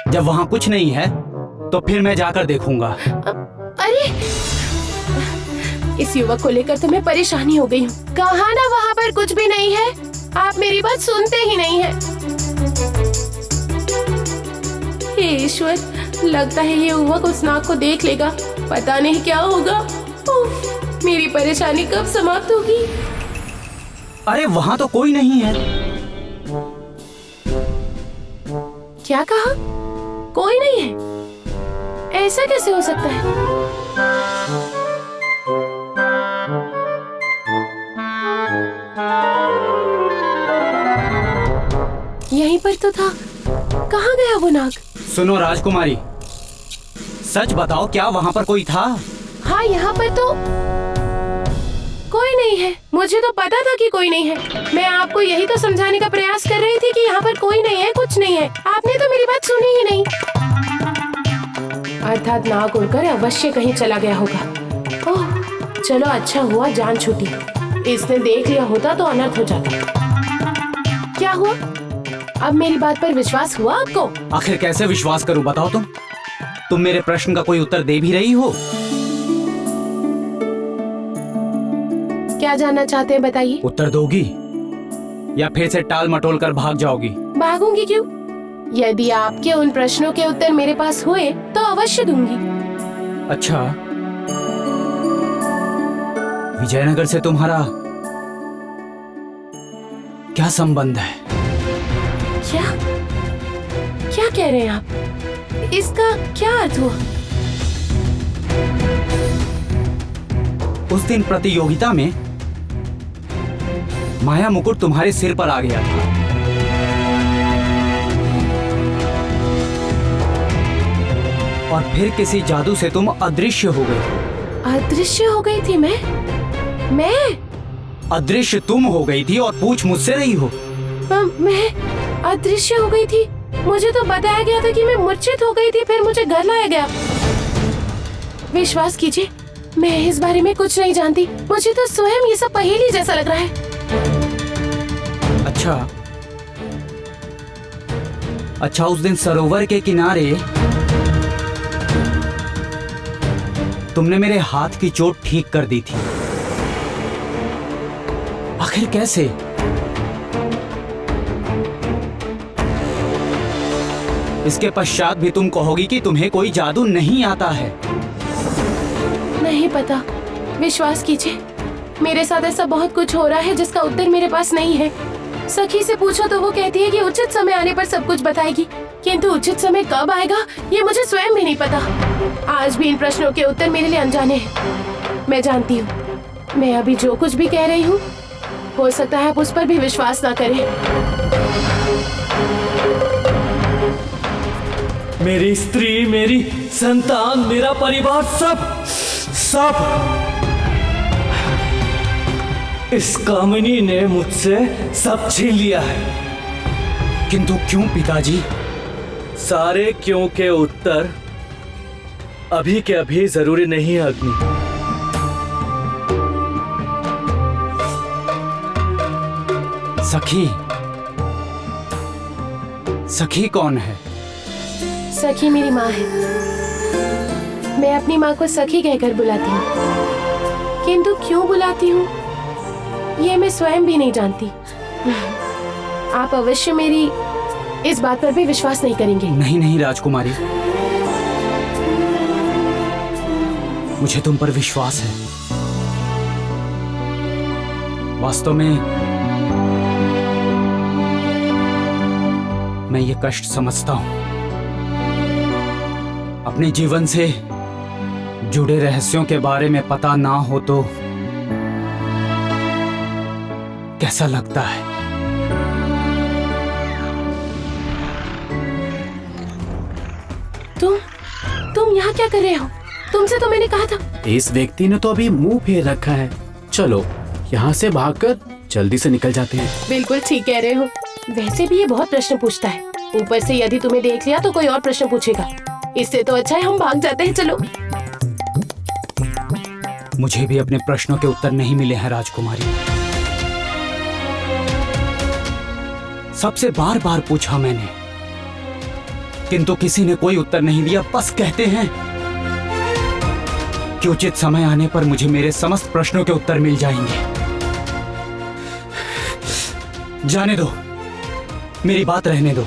Speaker 3: जब वहाँ कुछ नहीं है तो फिर मैं जाकर देखूंगा।
Speaker 2: अरे, इस युवक को लेकर तो मैं परेशानी हो गई हूँ। कहा ना वहाँ पर कुछ भी नहीं है। आप मेरी बात सुनते ही नहीं है। हे ईश्वर, लगता है ये युवक उस नाग को देख लेगा। पता नहीं क्या होगा। मेरी परेशानी कब समाप्त होगी?
Speaker 3: अरे वहाँ तो कोई नहीं है।
Speaker 2: क्या कहा? कोई नहीं है? ऐसा कैसे हो सकता है? यहीं पर तो था। कहाँ गया वो नाग?
Speaker 3: सुनो राजकुमारी, सच बताओ, क्या वहाँ पर कोई था?
Speaker 2: हाँ, यहाँ पर तो कोई नहीं है। मुझे तो पता था कि कोई नहीं है। मैं आपको यही तो समझाने का प्रयास कर रही थी कि यहाँ पर कोई नहीं है, कुछ नहीं है। आपने तो मेरी बात सुनी ही नहीं। अर्थात नाग उड़कर अवश्य कहीं चला गया होगा। ओह, चलो अच्छा हुआ जान छूटी। इसने देख लिया होता तो अनर्थ हो जाता। क्या हुआ? अब मेरी बात पर विश्वास हुआ आपको?
Speaker 3: आखिर कैसे विश्वास करूं, बताओ तुम मेरे प्रश्न का कोई उत्तर दे भी रही हो?
Speaker 2: क्या जानना चाहते हैं बताइए।
Speaker 3: उत्तर दोगी या फिर से टाल मटोल कर भाग जाओगी?
Speaker 2: भागूंगी क्यों? यदि आपके उन प्रश्नों के उत्तर मेरे पास हुए तो अवश्य दूंगी।
Speaker 3: अच्छा, विजयनगर से तुम्हारा क्या संबंध है?
Speaker 2: क्या क्या कह रहे हैं आप? इसका क्या अर्थ हुआ?
Speaker 3: उस दिन प्रतियोगिता में माया मुकुट तुम्हारे सिर पर आ गया था। और फिर किसी जादू से तुम अदृश्य हो गई।
Speaker 2: अदृश्य हो गई थी मैं
Speaker 3: अदृश्य तुम हो गई थी और पूछ मुझसे रही हो।
Speaker 2: मैं अदृश्य हो गई थी? मुझे तो बताया गया था कि मैं मूर्छित हो गई थी, फिर मुझे घर लाया गया। विश्वास कीजिए, मैं इस बारे में कुछ नहीं जानती। मुझे तो स्वयं ये सब पहेली जैसा लग रहा है।
Speaker 3: अच्छा, उस दिन सरोवर के किनारे तुमने मेरे हाथ की चोट ठीक कर दी थी। आखिर कैसे? इसके पश्चात भी तुम कहोगी कि तुम्हें कोई जादू नहीं आता है।
Speaker 2: नहीं पता। विश्वास कीजिए, मेरे साथ ऐसा बहुत कुछ हो रहा है जिसका उत्तर मेरे पास नहीं है। सखी से पूछो तो वो कहती है कि उचित समय आने पर सब कुछ बताएगी, किंतु उचित समय कब आएगा ये मुझे स्वयं भी नहीं पता। आज भी इन प्रश्नों के उत्तर मेरे लिए अनजाने हैं। मैं जानती हूँ, मैं अभी जो कुछ भी कह रही हूँ, हो सकता है आप उस पर भी विश्वास ना करें।
Speaker 7: मेरी स्त्री, मेरी संतान, मेरा परिवार, सब इस कामिनी ने मुझसे सब छीन लिया है।
Speaker 3: किंतु क्यों पिताजी?
Speaker 7: सारे क्यों के उत्तर अभी के अभी जरूरी नहीं है अग्नि।
Speaker 3: सखी, सखी कौन है?
Speaker 2: सखी मेरी माँ है। मैं अपनी माँ को सखी कहकर बुलाती हूँ, किंतु क्यों बुलाती हूँ ये मैं स्वयं भी नहीं जानती। आप अवश्य मेरी इस बात पर भी विश्वास नहीं करेंगे।
Speaker 3: नहीं नहीं राजकुमारी, मुझे तुम पर विश्वास है। वास्तव में मैं ये कष्ट समझता हूं। अपने जीवन से जुड़े रहस्यों के बारे में पता ना हो तो कैसा लगता है।
Speaker 2: तुम यहाँ क्या कर रहे हो? तुमसे तो मैंने कहा था।
Speaker 12: इस व्यक्ति ने तो अभी मुंह फेर रखा है। चलो यहाँ से भागकर जल्दी से निकल जाते हैं।
Speaker 2: बिल्कुल ठीक कह रहे हो। वैसे भी ये बहुत प्रश्न पूछता है, ऊपर से यदि तुम्हें देख लिया तो कोई और प्रश्न पूछेगा। इससे तो अच्छा है हम भाग जाते हैं। चलो।
Speaker 3: मुझे भी अपने प्रश्नों के उत्तर नहीं मिले हैं राजकुमारी। सबसे बार बार पूछा मैंने, किंतु किसी ने कोई उत्तर नहीं दिया। बस कहते हैं कि उचित समय आने पर मुझे मेरे समस्त प्रश्नों के उत्तर मिल जाएंगे। जाने दो, मेरी बात रहने दो।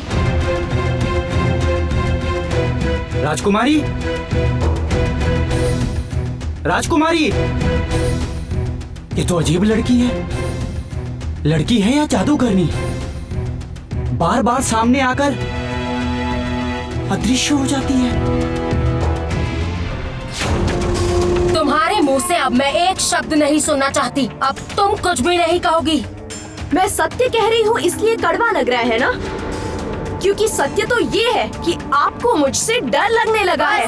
Speaker 3: राजकुमारी, राजकुमारी, ये तो अजीब लड़की है। लड़की है या जादूगरनी? बार बार सामने आकर अदृश्य हो जाती है।
Speaker 4: तुम्हारे मुंह से अब मैं एक शब्द नहीं सुनना चाहती। अब तुम कुछ भी नहीं कहोगी।
Speaker 5: मैं सत्य कह रही हूँ इसलिए कड़वा लग रहा है ना? क्योंकि सत्य तो ये है कि आपको मुझसे डर लगने लगा है।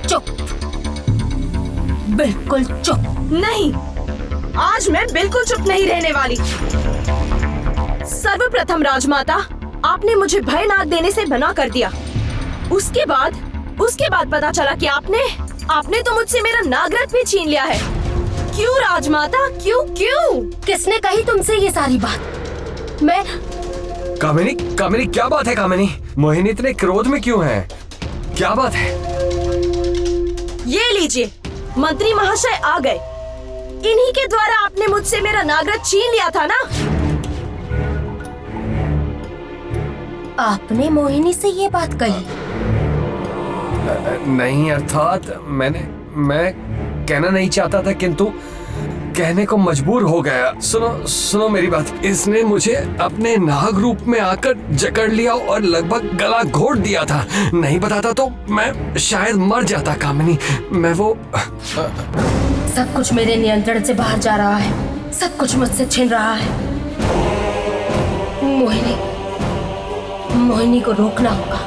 Speaker 4: चुप, बिल्कुल चुप।
Speaker 5: नहीं, आज मैं बिल्कुल चुप नहीं रहने वाली। सर्वप्रथम राजमाता, आपने मुझे भय नाग देने से मना कर दिया। उसके बाद पता चला कि आपने तो मुझसे मेरा नागरथ भी छीन लिया है। क्यों राजमाता, क्यों?
Speaker 4: किसने कही तुमसे ये सारी बात? मैं
Speaker 1: कामिनी क्या बात है? कामिनी, मोहिनी इतने क्रोध में क्यों है? क्या बात है?
Speaker 5: ये लीजिए, मंत्री महाशय आ गए। इन्हीं के द्वारा आपने मुझसे मेरा नागरथ छीन लिया था ना?
Speaker 4: आपने मोहिनी से ये बात कही?
Speaker 1: नहीं, अर्थात मैं कहना नहीं चाहता था, किंतु कहने को मजबूर हो गया। सुनो मेरी बात। इसने मुझे अपने नाग रूप में आकर जकड़ लिया और लगभग गला घोट दिया था। नहीं बताता तो मैं शायद मर जाता। कामिनी, मैं वो
Speaker 4: सब कुछ मेरे नियंत्रण से बाहर जा रहा है। सब कुछ मुझसे छिन रहा है। मोहिनी को रोकना होगा।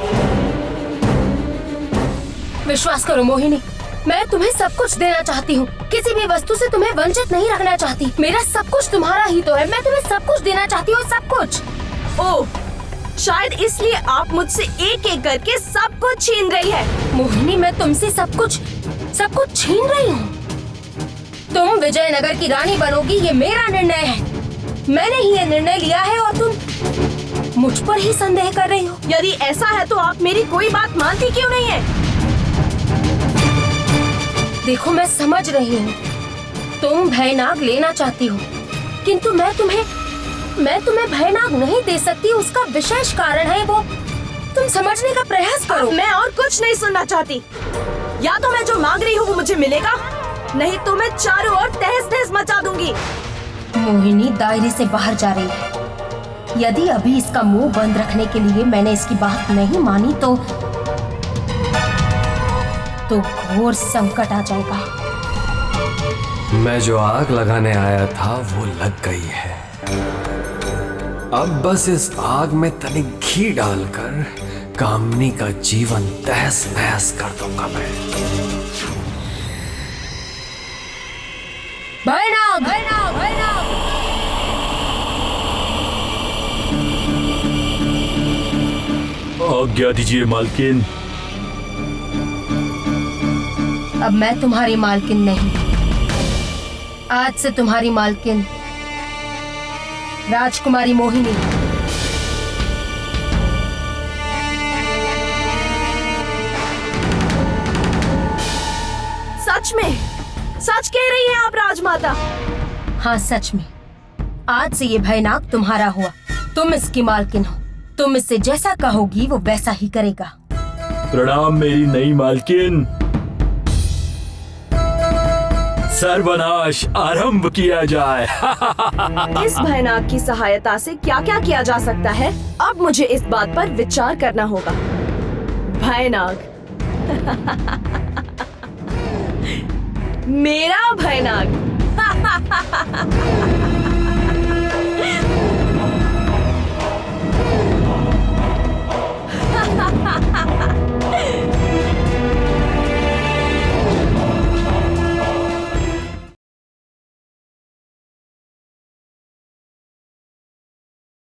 Speaker 4: विश्वास करो मोहिनी, मैं तुम्हें सब कुछ देना चाहती हूँ। किसी भी वस्तु से तुम्हें वंचित नहीं रखना चाहती। मेरा सब कुछ तुम्हारा ही तो है। मैं तुम्हें सब कुछ देना चाहती हूँ, सब कुछ।
Speaker 5: ओह, शायद इसलिए आप मुझसे एक एक करके सब कुछ छीन रही है।
Speaker 4: मोहिनी, मैं तुमसे सब कुछ छीन रही हूँ? तुम विजयनगर की रानी बनोगी, ये मेरा निर्णय है। मैंने ही ये निर्णय लिया है और तुम मुझ पर ही संदेह कर रही हो।
Speaker 5: यदि ऐसा है तो आप मेरी कोई बात मानती क्यों नहीं है?
Speaker 4: देखो, मैं समझ रही हूँ तुम भयनाग लेना चाहती हो, किंतु मैं तुम्हें भयनाग नहीं दे सकती। उसका विशेष कारण है, वो तुम समझने का प्रयास करो।
Speaker 5: मैं और कुछ नहीं सुनना चाहती। या तो मैं जो मांग रही हूँ वो मुझे मिलेगा, नहीं तो मैं चारों ओर तहस नहस मचा दूंगी।
Speaker 4: मोहिनी दायरे से बाहर जा रही है। यदि अभी इसका मुंह बंद रखने के लिए मैंने इसकी बात नहीं मानी तो घोर संकट आ जाएगा।
Speaker 1: मैं जो आग लगाने आया था वो लग गई है। अब बस इस आग में तनिक घी डालकर कामिनी का जीवन तहस नहस कर दूंगा मैं।
Speaker 4: भयनाग!
Speaker 10: आज्ञा दीजिए मालकिन।
Speaker 4: अब मैं तुम्हारी मालकिन नहीं। आज से तुम्हारी मालकिन राजकुमारी मोहिनी।
Speaker 5: सच में सच कह रही हैं आप राजमाता?
Speaker 4: हाँ सच में, आज से ये भयनाक तुम्हारा हुआ। तुम इसकी मालकिन हो, तुम इससे जैसा कहोगी वो वैसा ही करेगा।
Speaker 10: प्रणाम मेरी नई मालकिन। सर्वनाश आरंभ किया जाए।
Speaker 5: इस भयानक की सहायता से क्या क्या किया जा सकता है, अब मुझे इस बात पर विचार करना होगा। भयानक मेरा भयानक।